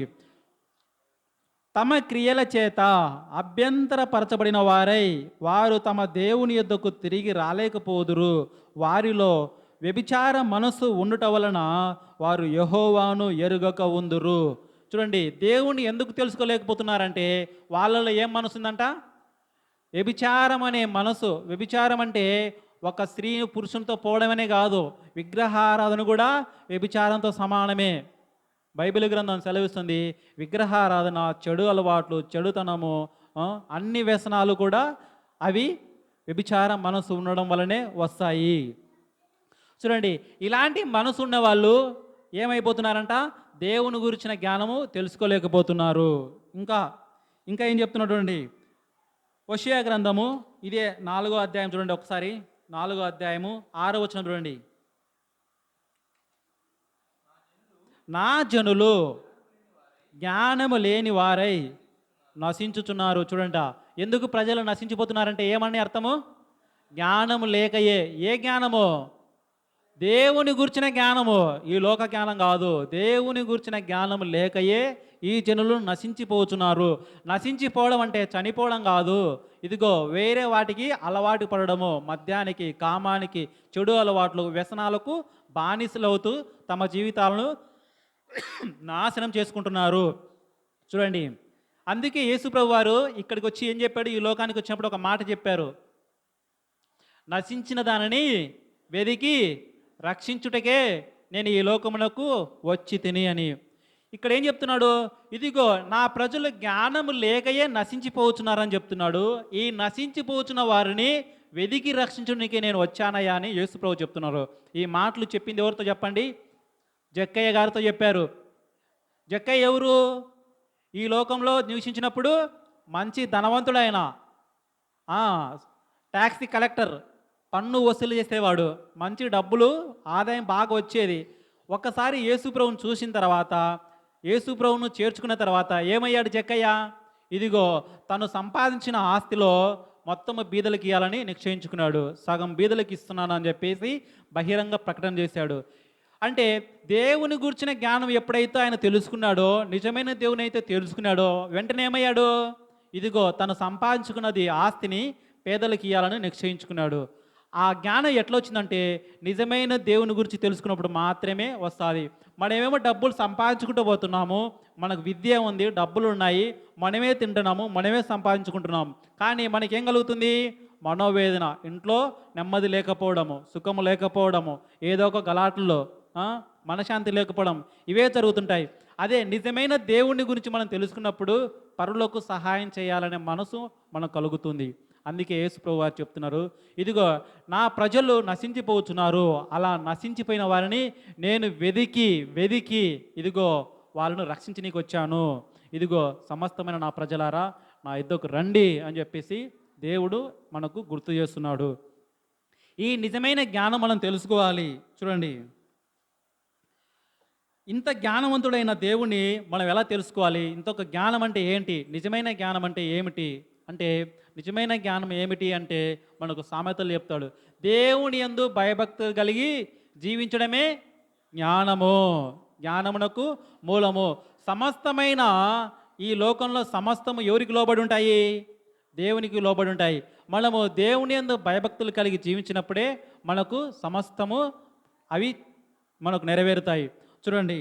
A: తమ క్రియల చేత అభ్యంతరపరచబడిన వారై వారు తమ దేవుని యొద్దకు తిరిగి రాలేకపోదురు, వారిలో వ్యభిచార మనస్సు ఉండుట వలన వారు యెహోవాను ఎరుగక ఉందురు. చూడండి, దేవుని ఎందుకు తెలుసుకోలేకపోతున్నారంటే వాళ్ళలో ఏం మనసు ఉందంట, వ్యభిచారం అనే మనసు. వ్యభిచారం అంటే ఒక స్త్రీ పురుషునితో పోవడమనే కాదు, విగ్రహారాధన కూడా వ్యభిచారంతో సమానమే. బైబిల్ గ్రంథం సెలవిస్తుంది, విగ్రహారాధన, చెడు అలవాట్లు, చెడుతనము, అన్ని వ్యసనాలు కూడా అవి వ్యభిచారం మనసు ఉండడం వల్లనే వస్తాయి. చూడండి, ఇలాంటి మనసు ఉన్న వాళ్ళు ఏమైపోతున్నారంట, దేవుని గురించిన జ్ఞానము తెలుసుకోలేకపోతున్నారు. ఇంకా ఏం చెప్తున్నాడు చూడండి, హోషేయ గ్రంథము ఇదే 4వ అధ్యాయం చూడండి ఒకసారి. 4వ అధ్యాయము 6వ వచనం చూడండి. నా జనులు జ్ఞానము లేని వారై నశించుచున్నారు. చూడంట, ఎందుకు ప్రజలు నశించిపోతున్నారంటే ఏమని అర్థము, జ్ఞానము లేకయే. ఏ జ్ఞానము? దేవుని గురించిన జ్ఞానము, ఈ లోక జ్ఞానం కాదు. దేవుని గురించిన జ్ఞానము లేకయే ఈ జనులు నశించిపోతున్నారు. నశించిపోవడం అంటే చనిపోవడం కాదు. ఇదిగో వేరే వాటికి అలవాటు పడడము, మద్యానికి, కామానికి, చెడు అలవాట్లు, వ్యసనాలకు బానిసలవుతూ తమ జీవితాలను నాశనం చేసుకుంటున్నారు. చూడండి, అందుకే యేసుప్రభు వారు ఇక్కడికి వచ్చి ఏం చెప్పాడు? ఈ లోకానికి వచ్చినప్పుడు ఒక మాట చెప్పారు, నశించిన దానిని వెదికి రక్షించుటకే నేను ఈ లోకమునకు వచ్చి తిని అని. ఇక్కడ ఏం చెప్తున్నాడు? ఇదిగో నా ప్రజలు జ్ఞానము లేకయే నశించిపోతున్నారని చెప్తున్నాడు. ఈ నశించిపోతున్న వారిని వెదికి రక్షించడానికి నేను వచ్చానయ్యా అని యేసుప్రభు చెప్తున్నారు. ఈ మాటలు చెప్పింది ఎవరితో చెప్పండి? జక్కయ్య గారితో చెప్పారు. జక్కయ్య ఎవరు? ఈ లోకంలో నివసించినప్పుడు మంచి ధనవంతుడైన ట్యాక్సీ కలెక్టర్, పన్ను వసూలు చేసేవాడు, మంచి డబ్బులు ఆదాయం బాగా వచ్చేది. ఒక్కసారి యేసుప్రభుని చూసిన తర్వాత, యేసుప్రభును చేర్చుకున్న తర్వాత ఏమయ్యాడు జక్కయ్య? ఇదిగో తను సంపాదించిన ఆస్తిలో మొత్తము బీదలకు ఇవ్వాలని నిశ్చయించుకున్నాడు. సగం బీదలకు ఇస్తున్నాను అని చెప్పేసి బహిరంగ ప్రకటన చేశాడు. అంటే దేవుని గురించిన జ్ఞానం ఎప్పుడైతే ఆయన తెలుసుకున్నాడో, నిజమైన దేవుని అయితే తెలుసుకున్నాడో, వెంటనే ఏమయ్యాడు? ఇదిగో తను సంపాదించుకున్నది ఆస్తిని పేదలకు ఇవ్వాలని నిశ్చయించుకున్నాడు. ఆ జ్ఞానం ఎట్లా వచ్చిందంటే నిజమైన దేవుని గురించి తెలుసుకున్నప్పుడు మాత్రమే వస్తుంది. మనమేమో డబ్బులు సంపాదించుకుంటూ పోతున్నాము, మనకు విద్య ఉంది, డబ్బులు ఉన్నాయి, మనమే తింటున్నాము, మనమే సంపాదించుకుంటున్నాము. కానీ మనకేం కలుగుతుంది? మనోవేదన, ఇంట్లో నెమ్మది లేకపోవడము, సుఖము లేకపోవడము, ఏదో ఒక గలాటల్లో మనశాంతి లేకపోవడం, ఇవే జరుగుతుంటాయి. అదే నిజమైన దేవుని గురించి మనం తెలుసుకున్నప్పుడు పరులకు సహాయం చేయాలనే మనసు మనకు కలుగుతుంది. అందుకే యేసుప్రభు వారు చెప్తున్నారు, ఇదిగో నా ప్రజలు నశించిపోతున్నారు, అలా నశించిపోయిన వారిని నేను వెదికి ఇదిగో వాళ్ళను రక్షించనీకి వచ్చాను. ఇదిగో సమస్తమైన నా ప్రజలారా నా యుద్ధకు రండి అని చెప్పేసి దేవుడు మనకు గుర్తు చేస్తున్నాడు. ఈ నిజమైన జ్ఞానం మనం తెలుసుకోవాలి. చూడండి, ఇంత జ్ఞానవంతుడైన దేవుని మనం ఎలా తెలుసుకోవాలి? ఇంకొక జ్ఞానం అంటే ఏంటి? నిజమైన జ్ఞానం అంటే ఏమిటి అంటే, నిజమైన జ్ఞానం ఏమిటి అంటే మనకు సామెతలు చెప్తాడు, దేవుని యందు భయభక్తులు కలిగి జీవించడమే జ్ఞానము, జ్ఞానమునకు మూలము. సమస్తమైన ఈ లోకంలో సమస్తము ఎవరికి లోబడి ఉంటాయి? దేవునికి లోబడి ఉంటాయి. మనము దేవుని యందు భయభక్తులు కలిగి జీవించినప్పుడే మనకు సమస్తము అవి మనకు నెరవేరుతాయి. చూడండి,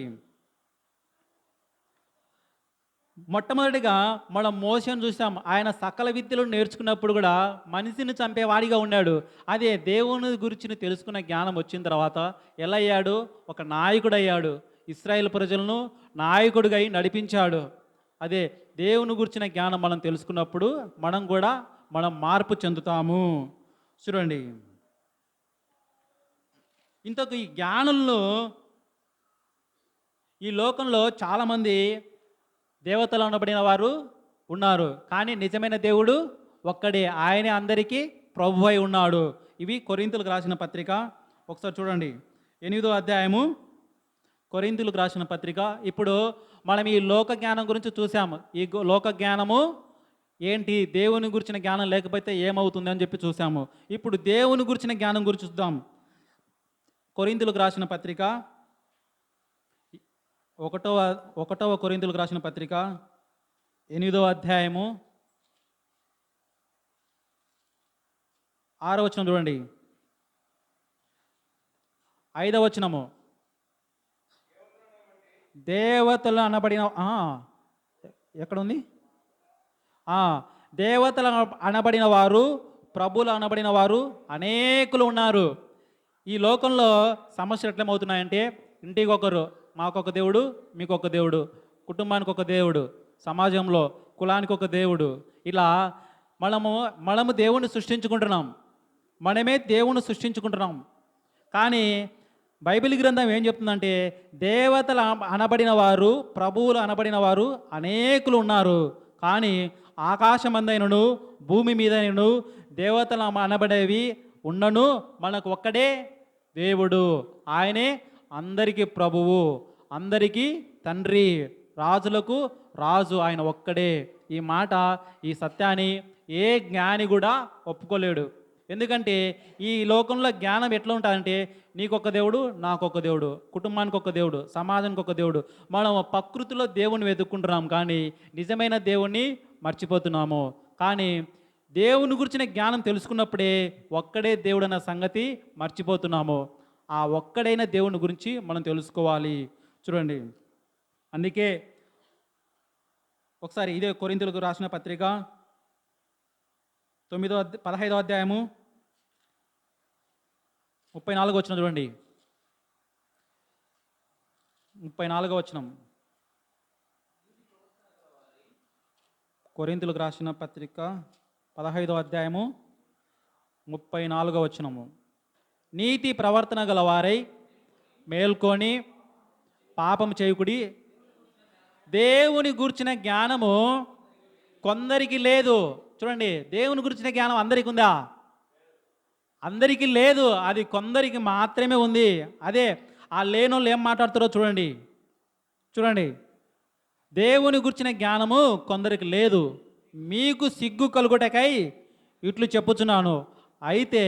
A: మొట్టమొదటిగా మనం మోషేను చూసాం. ఆయన సకల విద్యలు నేర్చుకున్నప్పుడు కూడా మనిషిని చంపేవాడిగా ఉన్నాడు. అదే దేవుని గురించి తెలుసుకున్న జ్ఞానం వచ్చిన తర్వాత ఎలా అయ్యాడు? ఒక నాయకుడు అయ్యాడు. ఇశ్రాయేల్ ప్రజలను నాయకుడిగా నడిపించాడు. అదే దేవుని గురించిన జ్ఞానం మనం తెలుసుకున్నప్పుడు మనం మార్పు చెందుతాము. చూడండి, ఇంతకు ఈ జ్ఞానులను ఈ లోకంలో చాలామంది దేవతలు అనబడిన వారు ఉన్నారు, కానీ నిజమైన దేవుడు ఒక్కడే, ఆయనే అందరికీ ప్రభు అయి ఉన్నాడు. ఇవి కొరింథీయులకు రాసిన పత్రిక, ఒకసారి చూడండి, 8వ అధ్యాయము కొరింథీయులకు రాసిన పత్రిక. ఇప్పుడు మనం ఈ లోక జ్ఞానం గురించి చూసాము. ఈ లోక జ్ఞానము ఏంటి? దేవుని గురించిన జ్ఞానం లేకపోతే ఏమవుతుంది అని చెప్పి చూసాము. ఇప్పుడు దేవుని గురించిన జ్ఞానం గురించి చూద్దాం. కొరింథీయులకు రాసిన పత్రిక, 1వ కొరింథీయులకు రాసిన పత్రిక 8వ అధ్యాయము 6వ వచనం చూడండి. 5వ వచనము, దేవతలు అనబడిన ఎక్కడ ఉంది? దేవతలు అనబడిన వారు, ప్రభులు అనబడిన వారు అనేకులు ఉన్నారు. ఈ లోకంలో సమస్యలు ఎట్లమవుతున్నాయంటే, ఇంటికి ఒకరు, మాకొక దేవుడు, మీకొక దేవుడు, కుటుంబానికి ఒక దేవుడు, సమాజంలో కులానికి ఒక దేవుడు, ఇలా మనము దేవుణ్ణి సృష్టించుకుంటున్నాం, మనమే దేవుణ్ణి సృష్టించుకుంటున్నాం. కానీ బైబిల్ గ్రంథం ఏం చెప్తుందంటే, దేవతలు అనబడిన వారు, ప్రభువులు అనబడిన వారు అనేకులు ఉన్నారు. కానీ ఆకాశమందైనను భూమి మీదైనను దేవతలు అనబడేవి ఉన్నను మనకు ఒక్కడే దేవుడు, ఆయనే అందరికీ ప్రభువు, అందరికీ తండ్రి, రాజులకు రాజు ఆయన ఒక్కడే. ఈ మాట, ఈ సత్యాన్ని ఏ జ్ఞాని కూడా ఒప్పుకోలేడు. ఎందుకంటే ఈ లోకంలో జ్ఞానం ఎట్లా ఉంటుందంటే నీకొక దేవుడు, నాకొక దేవుడు, కుటుంబానికి ఒక దేవుడు, సమాజానికి ఒక దేవుడు. మనం ప్రకృతిలో దేవుని వెతుక్కుంటున్నాం కానీ నిజమైన దేవుణ్ణి మర్చిపోతున్నాము. కానీ దేవుని గురించిన జ్ఞానం తెలుసుకున్నప్పుడే ఒక్కడే దేవుడు అన్న సంగతి మర్చిపోతున్నాము. ఆ ఒక్కడైన దేవుని గురించి మనం తెలుసుకోవాలి. చూడండి, అందుకే ఒకసారి ఇదే కొరింథీయులకు రాసిన పత్రిక 15వ అధ్యాయము 34 వచనం చూడండి. 34 వచనం, కొరింథీయులకు రాసిన పత్రిక 15వ అధ్యాయము 34 వచనము. నీతి ప్రవర్తన గలవారై మేల్కొని పాపం చేయకుడి, దేవుని గూర్చిన జ్ఞానము కొందరికి లేదు. చూడండి, దేవుని గురించిన జ్ఞానం అందరికీ ఉందా? అందరికీ లేదు, అది కొందరికి మాత్రమే ఉంది. అదే ఆ లేనోళ్ళు ఏం మాట్లాడుతారో చూడండి. చూడండి, దేవుని గురించిన జ్ఞానము కొందరికి లేదు, మీకు సిగ్గు కలుగుటకై ఇట్లు చెప్పుచున్నాను. అయితే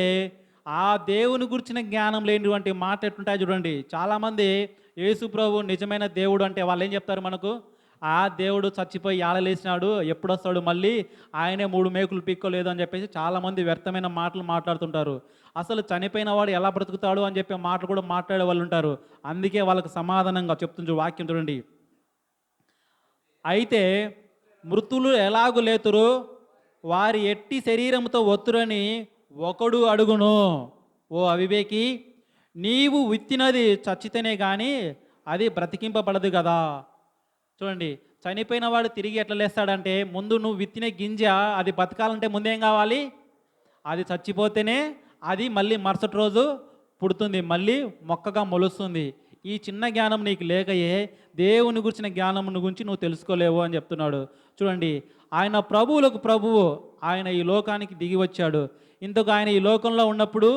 A: ఆ దేవుని గురించిన జ్ఞానం లేనిటువంటి మాట ఎట్లుంటాయి చూడండి. చాలామంది యేసు ప్రభు నిజమైన దేవుడు అంటే వాళ్ళు ఏం చెప్తారు మనకు? ఆ దేవుడు చచ్చిపోయి ఏడలేసినాడు, ఎప్పుడు వస్తాడు మళ్ళీ, ఆయనే 3 మేకులు పీక్కోలేదు అని చెప్పేసి చాలామంది వ్యర్థమైన మాటలు మాట్లాడుతుంటారు. అసలు చనిపోయిన వాడు ఎలా బ్రతుకుతాడు అని చెప్పే మాటలు కూడా మాట్లాడే వాళ్ళు ఉంటారు. అందుకే వాళ్ళకు సమాధానంగా చెప్తుంది వాక్యం చూడండి. అయితే మృతులు ఎలాగు లేతురు, వారి ఎట్టి శరీరంతో ఒత్తురని ఒకడు అడుగును. ఓ అవివేకి, నీవు విత్తినది చచ్చితేనే కానీ అది బ్రతికింపబడదు కదా. చూడండి, చనిపోయిన వాడు తిరిగి ఎట్లా లేస్తాడంటే, ముందు నువ్వు విత్తిన గింజ అది బతకాలంటే ముందేం కావాలి? అది చచ్చిపోతేనే అది మళ్ళీ మరుసటి రోజు పుడుతుంది, మళ్ళీ మొక్కగా మొలుస్తుంది. ఈ చిన్న జ్ఞానం నీకు లేకయే దేవుని గురించిన జ్ఞానం గురించి నువ్వు తెలుసుకోలేవు అని చెప్తున్నాడు. చూడండి, ఆయన ప్రభువులకు ప్రభువు, ఆయన ఈ లోకానికి దిగి వచ్చాడు. ఇంతకు ఆయన ఈ లోకంలో ఉన్నప్పుడు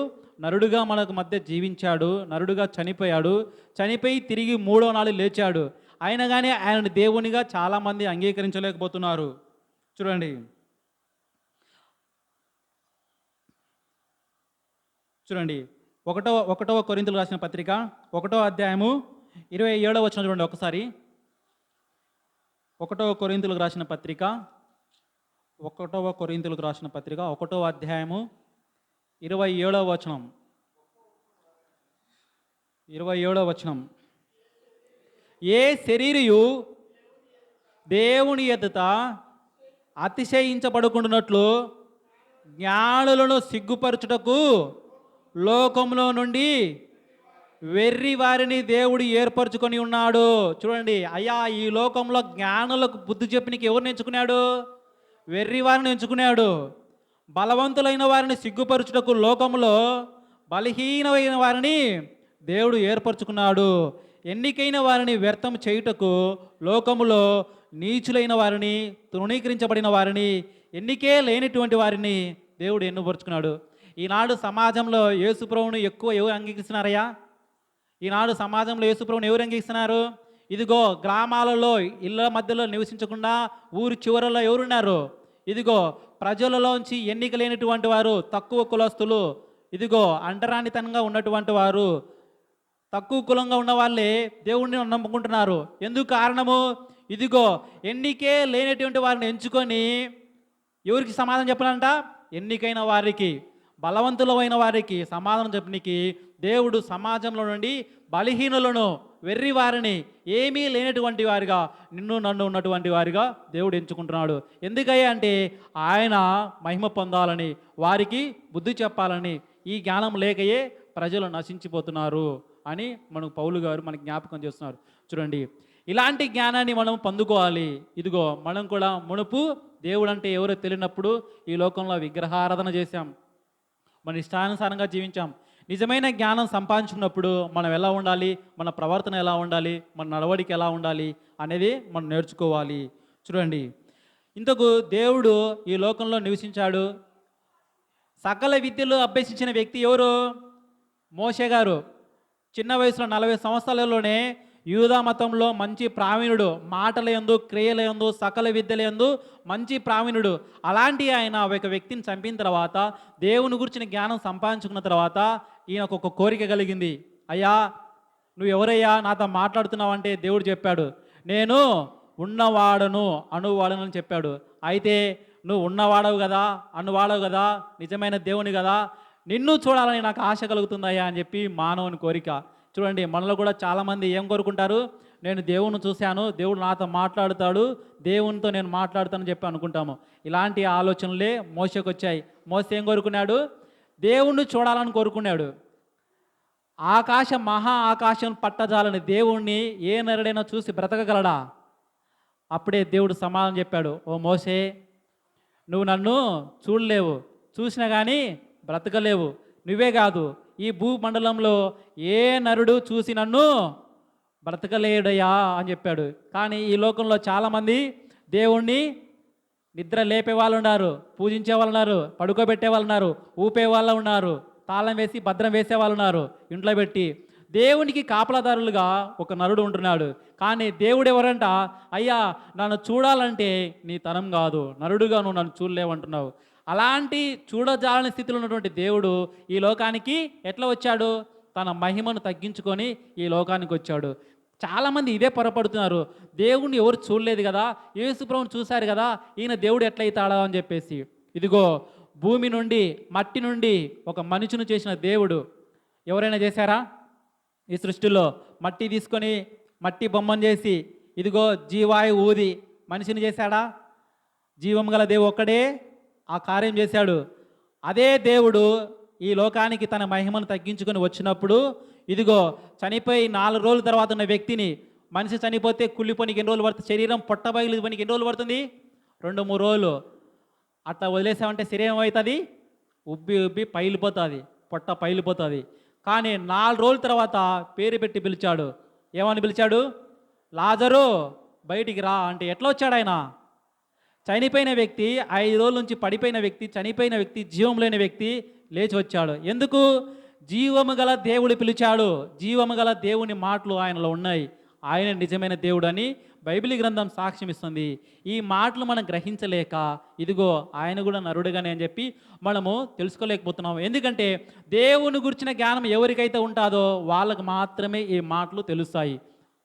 A: నరుడుగా మనకు మధ్య జీవించాడు, నరుడుగా చనిపోయాడు, చనిపోయి తిరిగి 3వ నాడు లేచాడు. అయినా కానీ ఆయన దేవునిగా చాలామంది అంగీకరించలేకపోతున్నారు. చూడండి, చూడండి, ఒకటవ కొరింథీయులకు రాసిన పత్రిక 1వ అధ్యాయము 27వ వచనం చూడండి ఒకసారి. 1వ కొరింథీయులకు రాసిన పత్రిక 1వ అధ్యాయము 27వ వచనం. 27వ వచనం, ఏ శరీరియు దేవుని ఎదుట అతిశయించబడుకుంటున్నట్లు జ్ఞానులను సిగ్గుపరచుటకు లోకంలో నుండి వెర్రి వారిని దేవుడు ఏర్పరచుకొని ఉన్నాడు. చూడండి, అయ్యా ఈ లోకంలో జ్ఞానులకు బుద్ధి చెప్పినకి ఎవరిని ఎంచుకున్నాడు? వెర్రి వారిని ఎంచుకున్నాడు. బలవంతులైన వారిని సిగ్గుపరచుటకు లోకంలో బలహీనమైన వారిని దేవుడు ఏర్పరచుకున్నాడు. ఎన్నికైన వారిని వ్యర్థం చేయుటకు లోకములో నీచులైన వారిని, తృణీకరించబడిన వారిని, ఎన్నికే లేనిటువంటి వారిని దేవుడు ఎన్నుపరుచుకున్నాడు. ఈనాడు సమాజంలో యేసుప్రభువును ఎక్కువ ఎవరు అంగీకరిస్తున్నారయ్యా? ఈనాడు సమాజంలో యేసుప్రభువును ఎవరు అంగీకరిస్తున్నారు? ఇదిగో గ్రామాలలో ఇళ్ళ మధ్యలో నివసించకుండా ఊరి చివరలో ఎవరున్నారు? ఇదిగో ప్రజలలోంచి ఎన్నిక లేనటువంటి వారు, తక్కువ కులస్తులు, ఇదిగో అంటరానితనంగా ఉన్నటువంటి వారు, తక్కువ కులంగా ఉన్న వాళ్ళే దేవుణ్ణి నమ్ముకుంటున్నారు. ఎందుకు కారణము? ఇదిగో ఎన్నికే లేనటువంటి వారిని ఎంచుకొని ఎవరికి సమాధానం చెప్పాలంట? ఎన్నికైన వారికి, బలవంతులమైన వారికి సమాధానం చెప్పనికి దేవుడు సమాజంలో నుండి బలహీనులను, వెర్రి వారిని, ఏమీ లేనటువంటి వారిగా, నిన్ను నన్ను ఉన్నటువంటి వారిగా దేవుడు ఎంచుకుంటున్నాడు. ఎందుకయ్యా అంటే ఆయన మహిమ పొందాలని, వారికి బుద్ధి చెప్పాలని. ఈ జ్ఞానం లేకయే ప్రజలు నశించిపోతున్నారు అని మనకు పౌలు గారు మనకు జ్ఞాపకం చేస్తున్నారు. చూడండి, ఇలాంటి జ్ఞానాన్ని మనం పొందుకోవాలి. ఇదిగో మనం కూడా మునుపు దేవుడు అంటే ఎవరో తెలియనప్పుడు ఈ లోకంలో విగ్రహారాధన చేశాం, మన ఇష్టానుసారంగా జీవించాం. నిజమైన జ్ఞానం సంపాదించుకున్నప్పుడు మనం ఎలా ఉండాలి, మన ప్రవర్తన ఎలా ఉండాలి, మన నడవడిక ఎలా ఉండాలి అనేది మనం నేర్చుకోవాలి. చూడండి, ఇంతకు దేవుడు ఈ లోకంలో నివసించాడు. సకల విద్యలు అభ్యసించిన వ్యక్తి ఎవరు? మోషే గారు. చిన్న వయసులో 40 సంవత్సరాలలోనే యూదా మతంలో మంచి ప్రావీణుడు, మాటల యందు, క్రియల యందు, సకల విద్యల యందు మంచి ప్రావీణుడు. అలాంటి ఆయన ఒక వ్యక్తిని చంపిన తర్వాత, దేవుని గురించిన జ్ఞానం సంపాదించుకున్న తర్వాత ఈయనకు ఒక కోరిక కలిగింది. అయ్యా, నువ్వు ఎవరయ్యా నాతో మాట్లాడుతున్నావంటే దేవుడు చెప్పాడు, నేను ఉన్నవాడను అనువాడను అని చెప్పాడు. అయితే నువ్వు ఉన్నవాడవు కదా, అనువాడవు కదా, నిజమైన దేవుని కదా, నిన్ను చూడాలని నాకు ఆశ కలుగుతుందయ్యా అని చెప్పి మానవుని కోరిక. చూడండి, మనలో కూడా చాలామంది ఏం కోరుకుంటారు, నేను దేవుని చూశాను, దేవుడు నాతో మాట్లాడుతాడు, దేవునితో నేను మాట్లాడుతానని చెప్పి అనుకుంటాము. ఇలాంటి ఆలోచనలే మోషేకి వచ్చాయి. మోషే ఏం కోరుకున్నాడు, దేవుణ్ణి చూడాలని కోరుకున్నాడు. మహా ఆకాశం పట్టజాలని దేవుణ్ణి ఏ నరుడైనా చూసి బ్రతకగలడా? అప్పుడే దేవుడు సమాధానం చెప్పాడు, ఓ మోషే, నువ్వు నన్ను చూడలేవు, చూసినా కానీ బ్రతకలేవు. నువ్వే కాదు, ఈ భూమండలంలో ఏ నరుడు చూసి నన్ను బ్రతకలేడయ్యా అని చెప్పాడు. కానీ ఈ లోకంలో చాలామంది దేవుణ్ణి నిద్ర లేపే వాళ్ళు ఉన్నారు, పూజించే వాళ్ళు ఉన్నారు, పడుకోబెట్టే వాళ్ళు ఉన్నారు, ఊపే వాళ్ళు ఉన్నారు, తాళం వేసి భద్రం వేసే వాళ్ళు ఉన్నారు ఇంట్లో పెట్టి. దేవునికి కాపలాదారులుగా ఒక నరుడు ఉంటున్నాడు. కానీ దేవుడు ఎవరంట, అయ్యా నన్ను చూడాలంటే నీ తరం కాదు, నరుడుగా నువ్వు నన్ను చూడలేవంటున్నావు. అలాంటి చూడజాలని స్థితిలో ఉన్నటువంటి దేవుడు ఈ లోకానికి ఎట్లా వచ్చాడు, తన మహిమను తగ్గించుకొని ఈ లోకానికి వచ్చాడు. చాలామంది ఇదే పొరపడుతున్నారు, దేవుణ్ణి ఎవరు చూడలేదు కదా, యేసుప్రభువుని చూశారు కదా, ఈయన దేవుడు ఎట్లయితాడా అని చెప్పేసి. ఇదిగో, భూమి నుండి మట్టి నుండి ఒక మనుషుని చేసిన దేవుడు ఎవరైనా చేశారా? ఈ సృష్టిలో మట్టి తీసుకొని మట్టి బొమ్మను చేసి ఇదిగో జీవాయు ఊది మనిషిని చేశాడా? జీవం గల దేవుడు ఒక్కడే ఆ కార్యం చేశాడు. అదే దేవుడు ఈ లోకానికి తన మహిమను తగ్గించుకొని వచ్చినప్పుడు, ఇదిగో చనిపోయి 4 రోజుల తర్వాత ఉన్న వ్యక్తిని, మనిషి చనిపోతే కుళ్ళిపోనికి ఎన్ని రోజులు పడుతుంది, శరీరం పొట్టబయలు పనికి ఎన్ని రోజులు పడుతుంది, 2-3 రోజులు. అట్లా వదిలేసామంటే శరీరం అవుతుంది, ఉబ్బి ఉబ్బి పైలిపోతుంది, పొట్ట పైలిపోతుంది. కానీ 4 రోజుల తర్వాత పేరు పెట్టి పిలిచాడు. ఏమని పిలిచాడు? లాజరు బయటికి రా అంటే. ఎట్లా వచ్చాడు ఆయన? చనిపోయిన వ్యక్తి, 5 రోజుల నుంచి పడిపోయిన వ్యక్తి, చనిపోయిన వ్యక్తి, జీవం లేని వ్యక్తి లేచి వచ్చాడు. ఎందుకు? జీవము గల దేవుడు పిలిచాడు. జీవము గల దేవుని మాటలు ఆయనలో ఉన్నాయి. ఆయన నిజమైన దేవుడు అని బైబిల్ గ్రంథం సాక్ష్యం ఇస్తుంది. ఈ మాటలు మనం గ్రహించలేక, ఇదిగో ఆయన కూడా నరుడుగానే అని చెప్పి మనము తెలుసుకోలేకపోతున్నాము. ఎందుకంటే దేవుని గురించిన జ్ఞానం ఎవరికైతే ఉంటుందో వాళ్ళకు మాత్రమే ఈ మాటలు తెలుస్తాయి.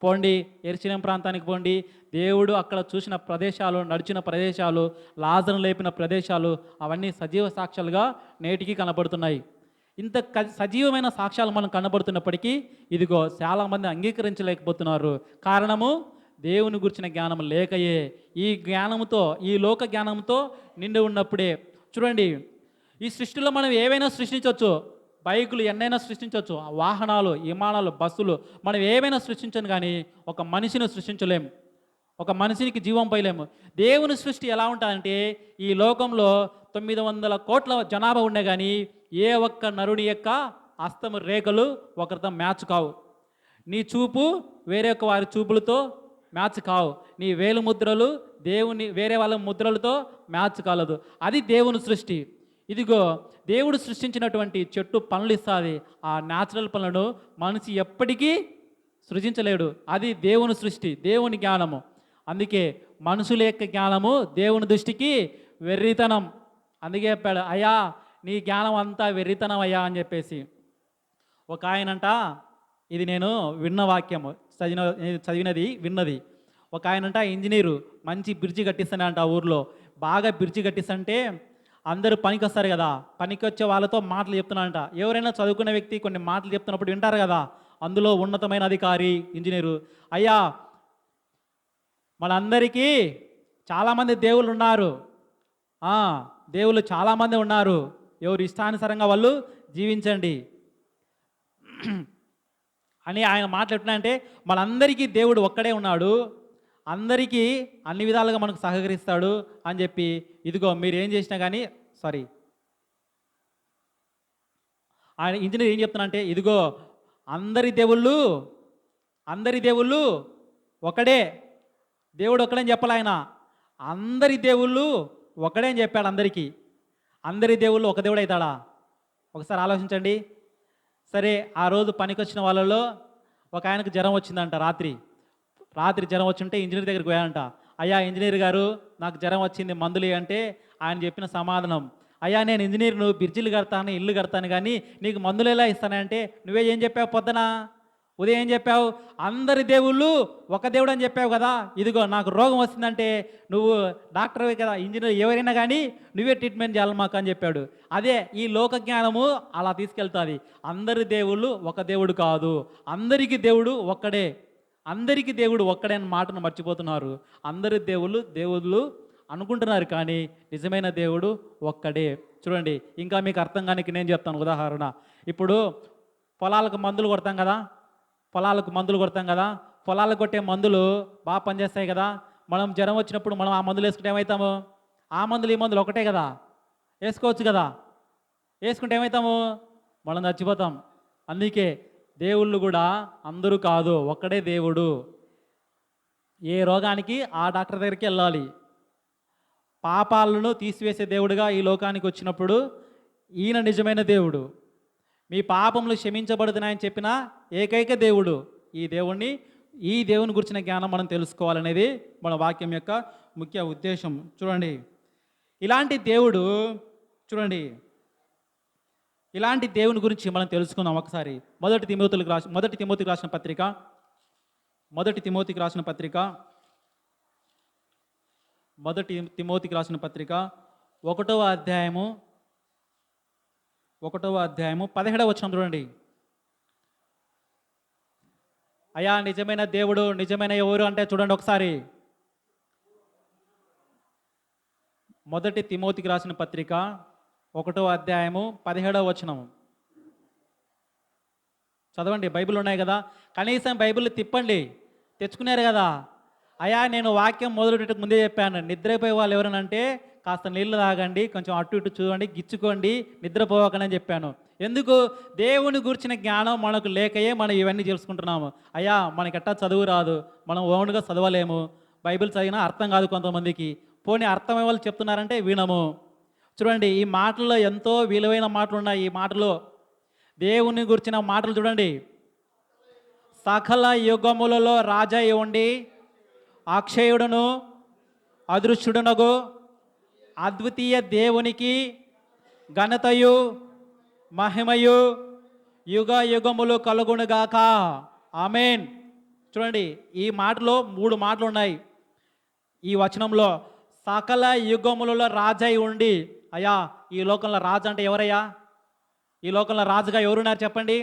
A: పోండి, యెరూషలేము ప్రాంతానికి పోండి, దేవుడు అక్కడ చూసిన ప్రదేశాలు, నడిచిన ప్రదేశాలు, లాజరును లేపిన ప్రదేశాలు, అవన్నీ సజీవ సాక్ష్యాలుగా నేటికి కనబడుతున్నాయి. ఇంత సజీవమైన సాక్ష్యాలు మనం కనబడుతున్నప్పటికీ ఇదిగో చాలామంది అంగీకరించలేకపోతున్నారు. కారణము దేవుని గురించిన జ్ఞానం లేకయే. ఈ జ్ఞానంతో, ఈ లోక జ్ఞానంతో నిండి ఉన్నప్పుడే. చూడండి, ఈ సృష్టిలో మనం ఏవైనా సృష్టించవచ్చు, బైకులు ఎన్నైనా సృష్టించవచ్చు, వాహనాలు, విమానాలు, బస్సులు, మనం ఏమైనా సృష్టించను, కానీ ఒక మనిషిని సృష్టించలేము, ఒక మనిషికి జీవం పోయలేము. దేవుని సృష్టి ఎలా ఉంటుందంటే, ఈ లోకంలో 900 కోట్ల జనాభా ఉండే కానీ ఏ ఒక్క నరుని యొక్క హస్తము రేఖలు ఒకరితో మ్యాచ్ కావు. నీ చూపు వేరే ఒక వారి చూపులతో మ్యాచ్ కావు. నీ వేలు ముద్రలు దేవుని వేరే వాళ్ళ ముద్రలతో మ్యాచ్ కాలదు. అది దేవుని సృష్టి. ఇదిగో, దేవుడు సృష్టించినటువంటి చెట్టు పనులు ఇస్తుంది. ఆ న్యాచురల్ పనులను మనిషి ఎప్పటికీ సృజించలేడు. అది దేవుని సృష్టి, దేవుని జ్ఞానము. అందుకే మనుషుల యొక్క జ్ఞానము దేవుని దృష్టికి వెర్రితనం. అందుకే చెప్పాడు, అయ్యా నీ జ్ఞానం అంతా వెర్రితనం అయ్యా అని చెప్పేసి. ఒక ఆయనంట, ఇది నేను విన్న వాక్యము, చదివినది విన్నది. ఒక ఆయనంట ఇంజనీరు, మంచి బ్రిడ్జి కట్టిస్తానంట ఆ ఊర్లో. బాగా బ్రిడ్జి కట్టిస్తుంటే అందరూ పనికి వస్తారు కదా, పనికి వచ్చే వాళ్ళతో మాటలు చెప్తున్నానంట. ఎవరైనా చదువుకున్న వ్యక్తి కొన్ని మాటలు చెప్తున్నప్పుడు వింటారు కదా. అందులో ఉన్నతమైన అధికారి ఇంజనీరు, అయ్యా మనందరికీ చాలామంది దేవుళ్ళు ఉన్నారు, దేవుళ్ళు చాలామంది ఉన్నారు, ఎవరు ఇష్టానుసారంగా వాళ్ళు జీవించండి అని ఆయన మాట్లాడుతున్నాయంటే, మనందరికీ దేవుడు ఒక్కడే ఉన్నాడు, అందరికీ అన్ని విధాలుగా మనకు సహకరిస్తాడు అని చెప్పి. ఇదిగో మీరు ఏం చేసినా కానీ ఆయన ఇంజనీర్ ఏం చెప్తున్నా అంటే, ఇదిగో అందరి దేవుళ్ళు ఒకడే, దేవుడు ఒక్కడని చెప్పాలి ఆయన. అందరి దేవుళ్ళు ఒకడే అని చెప్పాడు. అందరి దేవుళ్ళు ఒక దేవుడు అవుతాడా? ఒకసారి ఆలోచించండి. సరే, ఆ రోజు పనికి వచ్చిన వాళ్ళలో ఒక ఆయనకు జ్వరం వచ్చిందంట రాత్రి. రాత్రి జ్వరం వచ్చుంటే ఇంజనీర్ దగ్గరికి పోయానంట. అయ్యా ఇంజనీర్ గారు నాకు జ్వరం వచ్చింది మందులు అంటే ఆయన చెప్పిన సమాధానం, అయ్యా నేను ఇంజనీర్ను, బ్రిడ్జిలు కడతాను, ఇల్లు కడతాను, కానీ నీకు మందులు ఎలా ఇస్తానంటే నువ్వే ఏం చెప్పావు పొద్దున, ఉదయం ఏం చెప్పావు, అందరి దేవుళ్ళు ఒక దేవుడు అని చెప్పావు కదా, ఇదిగో నాకు రోగం వస్తుందంటే నువ్వు డాక్టర్వే కదా, ఇంజనీర్ ఎవరైనా కానీ నువ్వే ట్రీట్మెంట్ చేయాలి మాకు అని చెప్పాడు. అదే ఈ లోక జ్ఞానము అలా తీసుకెళ్తుంది. అందరి దేవుళ్ళు ఒక దేవుడు కాదు, అందరికీ దేవుడు ఒక్కడే. అందరికీ దేవుడు ఒక్కడే అన్న మాటను మర్చిపోతున్నారు. అందరి దేవుళ్ళు అనుకుంటున్నారు, కానీ నిజమైన దేవుడు ఒక్కడే. చూడండి, ఇంకా మీకు అర్థం కానికి నేను చెప్తాను ఉదాహరణ. ఇప్పుడు పొలాలకు మందులు కొడతాం కదా, పొలాలకు కొట్టే మందులు బాగా పనిచేస్తాయి కదా. మనం జ్వరం వచ్చినప్పుడు మనం ఆ మందులు వేసుకుంటే ఏమవుతాము, ఆ మందులు ఈ మందులు ఒకటే కదా, వేసుకోవచ్చు కదా. వేసుకుంటే ఏమవుతాము, మనం చచ్చిపోతాం. అందుకే దేవుళ్ళు కూడా అందరూ కాదు, ఒక్కడే దేవుడు. ఏ రోగానికి ఆ డాక్టర్ దగ్గరికి వెళ్ళాలి. పాపాలను తీసివేసే దేవుడుగా ఈ లోకానికి వచ్చినప్పుడు ఈయన నిజమైన దేవుడు. మీ పాపములు క్షమించబడుతున్నాయని చెప్పిన ఏకైక దేవుడు ఈ దేవుని గురించిన జ్ఞానం మనం తెలుసుకోవాలనేది మన వాక్యం యొక్క ముఖ్య ఉద్దేశం. చూడండి, ఇలాంటి దేవుని గురించి మనం తెలుసుకుందాం ఒకసారి. మొదటి తిమోతికి రాసిన పత్రిక 1వ అధ్యాయము 17వ వచనం చూడండి. అయ్యా నిజమైన దేవుడు, నిజమైన ఎవరు అంటే చూడండి ఒకసారి. మొదటి తిమోతికి రాసిన పత్రిక 1వ అధ్యాయము 17వ వచనం చదవండి. బైబిల్ ఉన్నాయి కదా, కనీసం బైబిల్ తిప్పండి, తెచ్చుకున్నారు కదా. అయ్యా నేను వాక్యం మొదలుపెట్టక ముందే చెప్పాను, నిద్రపోయే వాళ్ళు ఎవరనంటే కాస్త నీళ్ళు తాగండి, కొంచెం అటు ఇటు చూడండి, గిచ్చుకోండి, నిద్రపోవకనని చెప్పాను. ఎందుకు, దేవుని గురించిన జ్ఞానం మనకు లేకయే మనం ఇవన్నీ తెలుసుకుంటున్నాము. అయ్యా మనకెట్టా చదువు రాదు, మనం ఓన్గా చదవలేము, బైబిల్ చదివినా అర్థం కాదు కొంతమందికి, పోనీ అర్థమయ్యే వాళ్ళు చెప్తున్నారంటే వినము. చూడండి, ఈ మాటల్లో ఎంతో విలువైన మాటలు ఉన్నాయి. ఈ మాటలో దేవుని గురించిన మాటలు చూడండి. సకల యుగములలో రాజై ఉండి అక్షయుడును అదృశ్యుడునగు అద్వితీయ దేవునికి ఘనతయు మహిమయు యుగ యుగములు కలుగునుగాక, ఆమేన్. చూడండి, ఈ మాటలో 3 మాటలు ఉన్నాయి ఈ వచనంలో. సకల యుగములలో రాజై ఉండి. అయ్యా ఈ లోకంలో రాజు అంటే ఎవరయ్యా? ఈ లోకంలో రాజుగా ఎవరున్నారు చెప్పండి?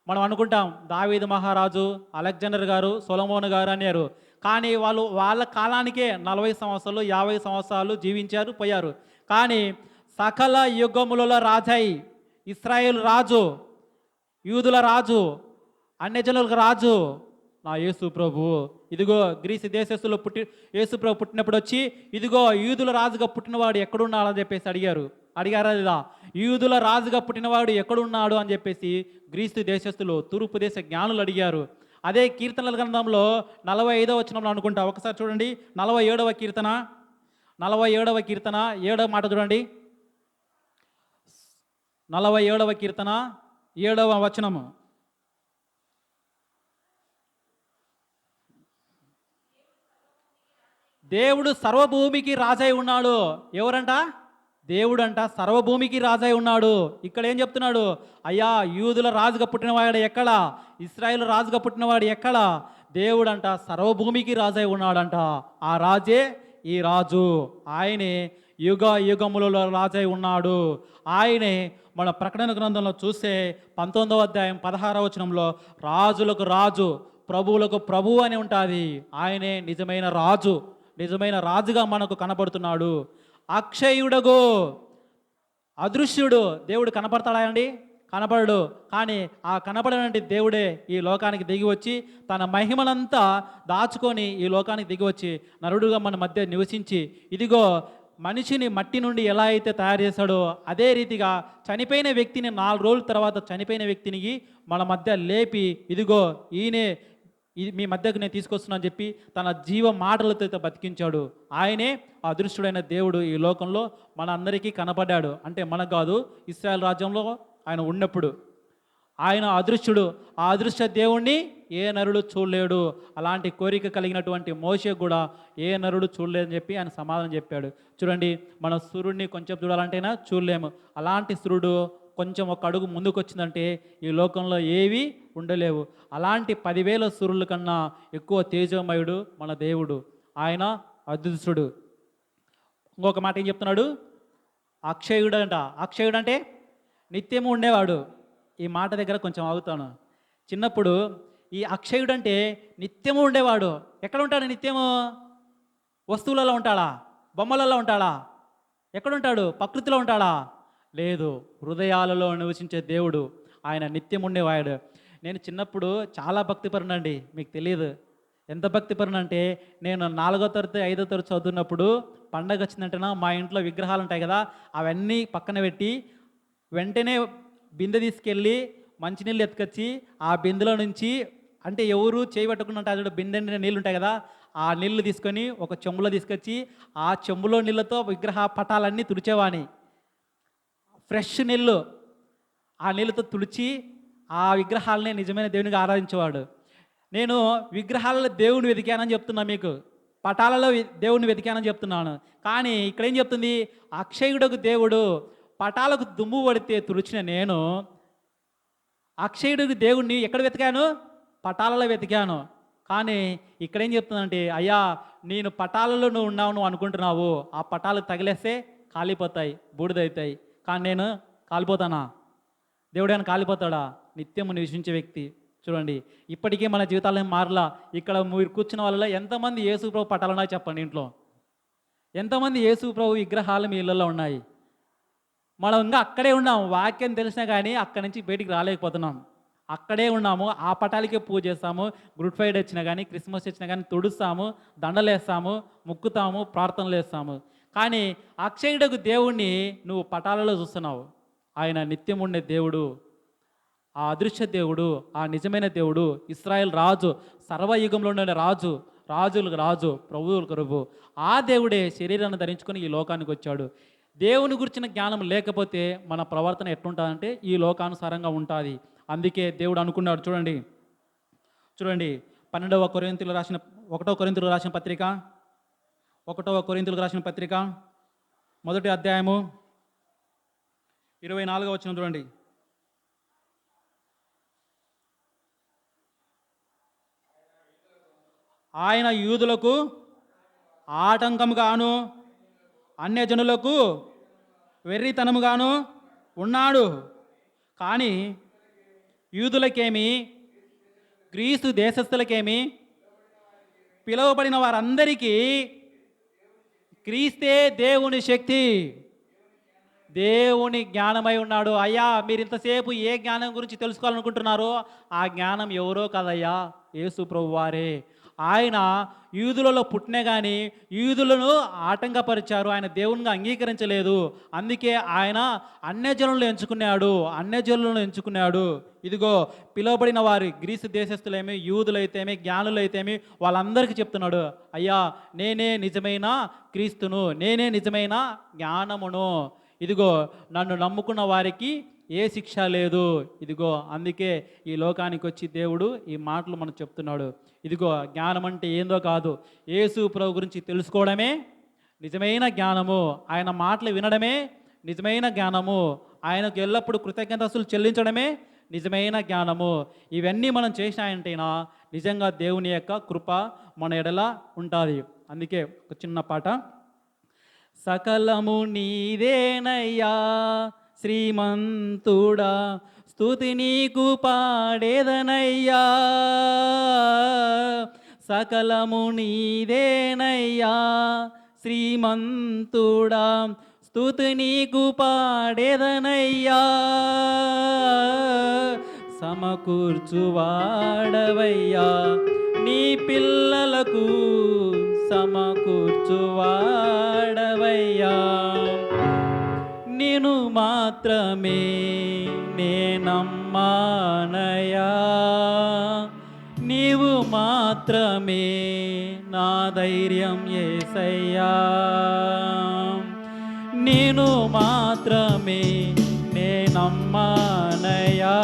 A: మనం అనుకుంటాం దావీదు మహారాజు, అలెగ్జాండర్ గారు, సొలొమోను గారు అన్నారు. కానీ వాళ్ళ కాలానికే 40 సంవత్సరాలు 50 సంవత్సరాలు జీవించారు, పోయారు. కానీ సకల యుగములలో రాజై, ఇశ్రాయేలు రాజు, యూదుల రాజు, అన్యజనులకు రాజు నా యేసు ప్రభు. ఇదిగో గ్రీసు దేశస్తులో యేసు ప్రభు పుట్టినప్పుడు వచ్చి ఇదిగో యూదుల రాజుగా పుట్టినవాడు ఎక్కడున్నాడు అని చెప్పేసి అడిగారా లేదా? యూదుల రాజుగా పుట్టినవాడు ఎక్కడున్నాడు అని చెప్పేసి గ్రీసు దేశస్తులు, తూర్పు దేశ జ్ఞానులు అడిగారు. అదే కీర్తనల గ్రంథంలో 45వ వచనంలో అనుకుంటా, ఒకసారి చూడండి. 47వ కీర్తన 7వ మాట చూడండి. 47వ కీర్తన 7వ వచనము. దేవుడు సర్వభూమికి రాజై ఉన్నాడు. ఎవరంట? దేవుడు అంట సర్వభూమికి రాజై ఉన్నాడు. ఇక్కడ ఏం చెప్తున్నాడు? అయ్యా యూదుల రాజుగా పుట్టినవాడు ఎక్కడ? ఇశ్రాయేలు రాజుగా పుట్టినవాడు ఎక్కడ? దేవుడు అంట సర్వభూమికి రాజై ఉన్నాడంట. ఆ రాజే ఈ రాజు. ఆయనే యుగ యుగములలో రాజై ఉన్నాడు. ఆయనే మన ప్రకటన గ్రంథంలో చూస్తే 19వ అధ్యాయం 16వ వచనంలో రాజులకు రాజు, ప్రభువులకు ప్రభువు అని ఉంటుంది. ఆయనే నిజమైన రాజు, నిజమైన రాజుగా మనకు కనబడుతున్నాడు. అక్షయుడగు, అదృశ్యుడు. దేవుడు కనపడతాడా అండి? కనపడడు. కానీ ఆ కనపడనంటి దేవుడే ఈ లోకానికి దిగి వచ్చి తన మహిమనంతా దాచుకొని ఈ లోకానికి దిగి వచ్చి నరుడుగా మన మధ్య నివసించి ఇదిగో మనిషిని మట్టి నుండి ఎలా అయితే తయారు చేశాడో అదే రీతిగా చనిపోయిన వ్యక్తిని 4 రోజుల తర్వాత చనిపోయిన వ్యక్తిని మన మధ్య లేపి ఇదిగో ఈయనే మీ మధ్యకు నేను తీసుకొస్తున్నాను చెప్పి తన జీవ మాటలతో అయితే బతికించాడు. ఆయనే అదృష్టుడైన దేవుడు ఈ లోకంలో మన అందరికీ కనపడ్డాడు. అంటే మనకు కాదు, ఇశ్రాయేల్ రాజ్యంలో ఆయన ఉన్నప్పుడు. ఆయన అదృశ్యుడు. ఆ అదృశ్య దేవుణ్ణి ఏ నరుడు చూడలేడు. అలాంటి కోరిక కలిగినటువంటి మోషే కూడా ఏ నరుడు చూడలేదని చెప్పి ఆయన సమాధానం చెప్పాడు. చూడండి, మన సూర్యుడిని కొంచెం చూడాలంటేనా చూడలేము. అలాంటి సూర్యుడు కొంచెం ఒక అడుగు ముందుకు వచ్చిందంటే ఈ లోకంలో ఏవి ఉండలేవు. అలాంటి 10,000 సూర్యుల కన్నా ఎక్కువ తేజోమయుడు మన దేవుడు. ఆయన అదృశ్యుడు. ఇంకొక మాట ఏం చెప్తున్నాడు? అక్షయుడు అంట. అక్షయుడు అంటే నిత్యము ఉండేవాడు. ఈ మాట దగ్గర కొంచెం ఆగుతాను. చిన్నప్పుడు ఈ అక్షయుడు అంటే నిత్యము ఉండేవాడు. ఎక్కడ ఉంటాడు నిత్యము? వస్తువులలో ఉంటాడా? బొమ్మలలో ఉంటాడా? ఎక్కడుంటాడు? ప్రకృతిలో ఉంటాడా? లేదు, హృదయాలలో నివసించే దేవుడు. ఆయన నిత్యం ఉండేవాడు. నేను చిన్నప్పుడు చాలా భక్తిపరునండి, మీకు తెలియదు ఎంత భక్తిపరునంటే. నేను 4వ తరగతి 5వ తరగతి చదువుతున్నప్పుడు పండగ వచ్చిందంటేనా మా ఇంట్లో విగ్రహాలు ఉంటాయి కదా, అవన్నీ పక్కన పెట్టి వెంటనే బిందె తీసుకెళ్ళి మంచినీళ్ళు ఎత్తుకొచ్చి ఆ బిందెలో నుంచి, అంటే ఎవరు చేయబట్టుకుని ఉంటారు, బిందె నీళ్ళు ఉంటాయి కదా, ఆ నీళ్లు తీసుకొని ఒక చెంబులో తీసుకొచ్చి ఆ చెంబులో నీళ్ళతో విగ్రహ పటాలన్నీ తుడిచేవాని. ఫ్రెష్ నీళ్ళు, ఆ నీళ్ళతో తుడిచి ఆ విగ్రహాలని నిజమైన దేవునిగా ఆరాధించేవాడు. నేను విగ్రహాలలో దేవుని వెతికానని చెప్తున్నా మీకు, పటాలలో దేవుని వెతికానని చెప్తున్నాను. కానీ ఇక్కడ ఏం చెప్తుంది? అక్షయుడకు దేవుడు పటాలకు దుమ్ము పడితే తుడిచిన నేను అక్షయుడికి దేవుణ్ణి ఎక్కడ వెతికాను? పటాలలో వెతికాను. కానీ ఇక్కడేం చెప్తుందంటే, అయ్యా నేను పటాలలో నువ్వు ఉన్నావు, నువ్వు అనుకుంటున్నావు, ఆ పటాలు తగిలేస్తే కాలిపోతాయి, బూడిదవుతాయి. కానీ నేను కాలిపోతానా? దేవుడైనా కాలిపోతాడా? నిత్యము నివసించే వ్యక్తి. చూడండి, ఇప్పటికీ మన జీవితాల్లో మారలా. ఇక్కడ మీరు కూర్చున్న వాళ్ళలో ఎంతమంది యేసు ప్రభు పటాలు ఉన్నాయో చెప్పండి. ఇంట్లో ఎంతమంది యేసు ప్రభు విగ్రహాలు మీ ఇళ్ళల్లో ఉన్నాయి? మనం ఇంకా అక్కడే ఉన్నాము. వాక్యం తెలిసినా కానీ అక్కడి నుంచి బయటికి రాలేకపోతున్నాం. అక్కడే ఉన్నాము. ఆ పటాలకే పూజ చేస్తాము. గుడ్ ఫ్రైడే వచ్చినా కానీ, క్రిస్మస్ వచ్చినా కానీ తుడుస్తాము, దండలేస్తాము, ముక్కుతాము, ప్రార్థనలు చేస్తాము. కానీ అక్షయుడకు దేవుణ్ణి నువ్వు పటాలలో చూస్తున్నావు. ఆయన నిత్యం ఉండే దేవుడు, ఆ అదృశ్య దేవుడు, ఆ నిజమైన దేవుడు, ఇశ్రాయేల్ రాజు, సర్వయుగంలో ఉండే రాజు, రాజులకు రాజు, ప్రభువులకు ప్రభు. ఆ దేవుడే శరీరాన్ని ధరించుకొని ఈ లోకానికి వచ్చాడు. దేవుని గురించిన జ్ఞానం లేకపోతే మన ప్రవర్తన ఎట్లుంటుందంటే ఈ లోకానుసారంగా ఉంటుంది. అందుకే దేవుడు అనుకున్నాడు. చూడండి 1 కొరింథీయులకు రాసిన పత్రిక 1 కొరింథీయులకు రాసిన పత్రిక 1వ అధ్యాయము 24వ వచనం చూడండి. ఆయన యూదులకు ఆటంకముగాను అన్యజనులకు వెర్రితనముగాను ఉన్నాడు. కానీ యూదులకేమి, గ్రీసు దేశస్థులకేమి, పిలువబడిన వారందరికీ క్రీస్తే దేవుని శక్తి, దేవుని జ్ఞానమై ఉన్నాడు. అయ్యా మీరు ఇంతసేపు ఏ జ్ఞానం గురించి తెలుసుకోవాలనుకుంటున్నారో ఆ జ్ఞానం ఎవరో కాదయ్యా, యేసు ప్రభు వారే. ఆయన యూదులలో పుట్టినే కానీ యూదులను ఆటంకపరిచారు, ఆయన దేవునిగా అంగీకరించలేదు. అందుకే ఆయన అన్యజనులను ఎంచుకున్నాడు. ఇదిగో పిలువబడిన వారి గ్రీసు దేశస్థులేమి, యూదులైతేమి, జ్ఞానులైతేమి వాళ్ళందరికీ చెప్తున్నాడు, అయ్యా నేనే నిజమైన క్రీస్తును, నేనే నిజమైన జ్ఞానమును. ఇదిగో నన్ను నమ్ముకున్న వారికి ఏ శిక్ష లేదు. ఇదిగో అందుకే ఈ లోకానికి వచ్చి దేవుడు ఈ మాటలు మనకు చెప్తున్నాడు. ఇదిగో జ్ఞానం అంటే ఏందో కాదు, యేసు ప్రభు గురించి తెలుసుకోవడమే నిజమైన జ్ఞానము. ఆయన మాటలు వినడమే నిజమైన జ్ఞానము. ఆయనకు ఎల్లప్పుడూ కృతజ్ఞతలు చెల్లించడమే నిజమైన జ్ఞానము. ఇవన్నీ మనం చేసినాయంటేనా నిజంగా దేవుని యొక్క కృప మన ఎడల ఉంటుంది. అందుకే ఒక చిన్న పాట. సకలము నీదేనయ్యా శ్రీమంతుడా, స్తుతి నీకు పాడేదనయ్యా. సకలము నీదేనయ్యా శ్రీమంతుడా, స్తుతి నీకు పాడేదనయ్యా. సమకూర్చువాడవయ్యా నీ పిల్లలకు, సమకూర్చువాడవయ్యా. నేను మాత్రమే నేనమ్మానయా, నీవు మాత్రమే నా ధైర్యం యేసయ్యా. నేను మాత్రమే నేనమ్మానయా,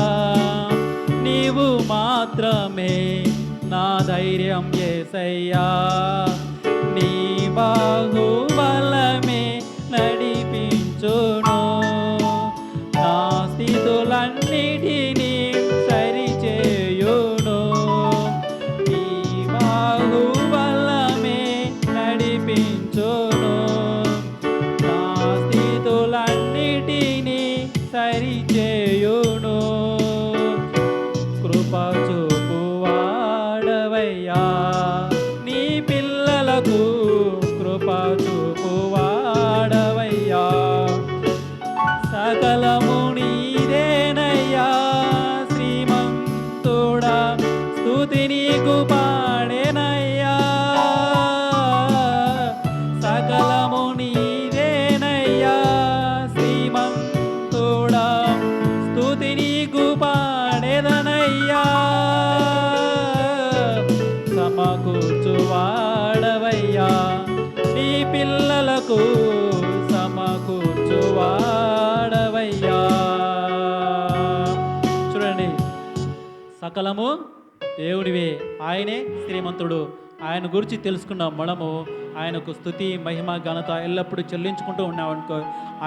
A: మాత్రమే నా ధైర్యం యేసయ్యా, నీ బాహుబలమే నడిపించును, నా స్థితులన్నిటినీ సరిచేయును, నీ బాహుబలమే నడిపించును, నా స్థితులన్నిటినీ సరిచేయును. కృప చూపువాడవయ్యా, నీ పిల్లలకు కృప చూపువాడవయ్యా, సకలము నీదేనయ్యా శ్రీమంతుడా, స్తుతి నీకు పాడేనయ్యా, సకలము నీదేనయ్యా శ్రీమంతుడా, స్తుతి నీకు పాడేదనయ్యా, సమకూర్చువాడవయ్యా, నీ పిల్లలకు సమకూర్చువాడవయ్యా. చూడండి, సకలము దేవుడివే, ఆయనే శ్రీమంతుడు. ఆయన గురించి తెలుసుకున్న మనము ఆయనకు స్తుతి మహిమ ఘనత ఎల్లప్పుడూ చెల్లించుకుంటూ ఉన్నామనుకో,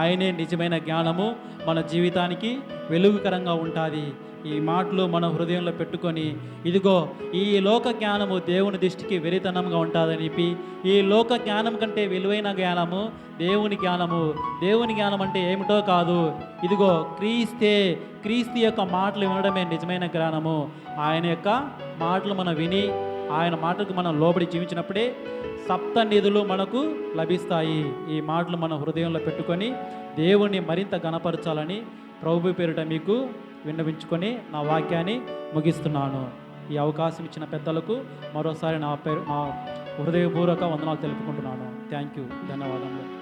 A: ఆయనే నిజమైన జ్ఞానము, మన జీవితానికి వెలుగుకరంగా ఉంటుంది. ఈ మాటలు మన హృదయంలో పెట్టుకొని, ఇదిగో ఈ లోక జ్ఞానము దేవుని దృష్టికి వెరితనంగా ఉంటుందని చెప్పి, ఈ లోక జ్ఞానం కంటే విలువైన జ్ఞానము దేవుని జ్ఞానము. దేవుని జ్ఞానం అంటే ఏమిటో కాదు, ఇదిగో క్రీస్తు యొక్క మాటలు వినడమే నిజమైన జ్ఞానము. ఆయన యొక్క మాటలు మనం విని ఆయన మాటలకు మనం లోబడి జీవించినప్పుడే సప్త నిధులు మనకు లభిస్తాయి. ఈ మాటలు మన హృదయంలో పెట్టుకొని దేవుణ్ణి మరింత ఘనపరచాలని ప్రభు పేరిట మీకు విన్నవించుకొని నా వాక్యాన్ని ముగిస్తున్నాను. ఈ అవకాశం ఇచ్చిన పెద్దలకు మరోసారి నా హృదయపూర్వక వందనాలు తెలుపుకుంటున్నాను. థ్యాంక్ యూ, ధన్యవాదములు.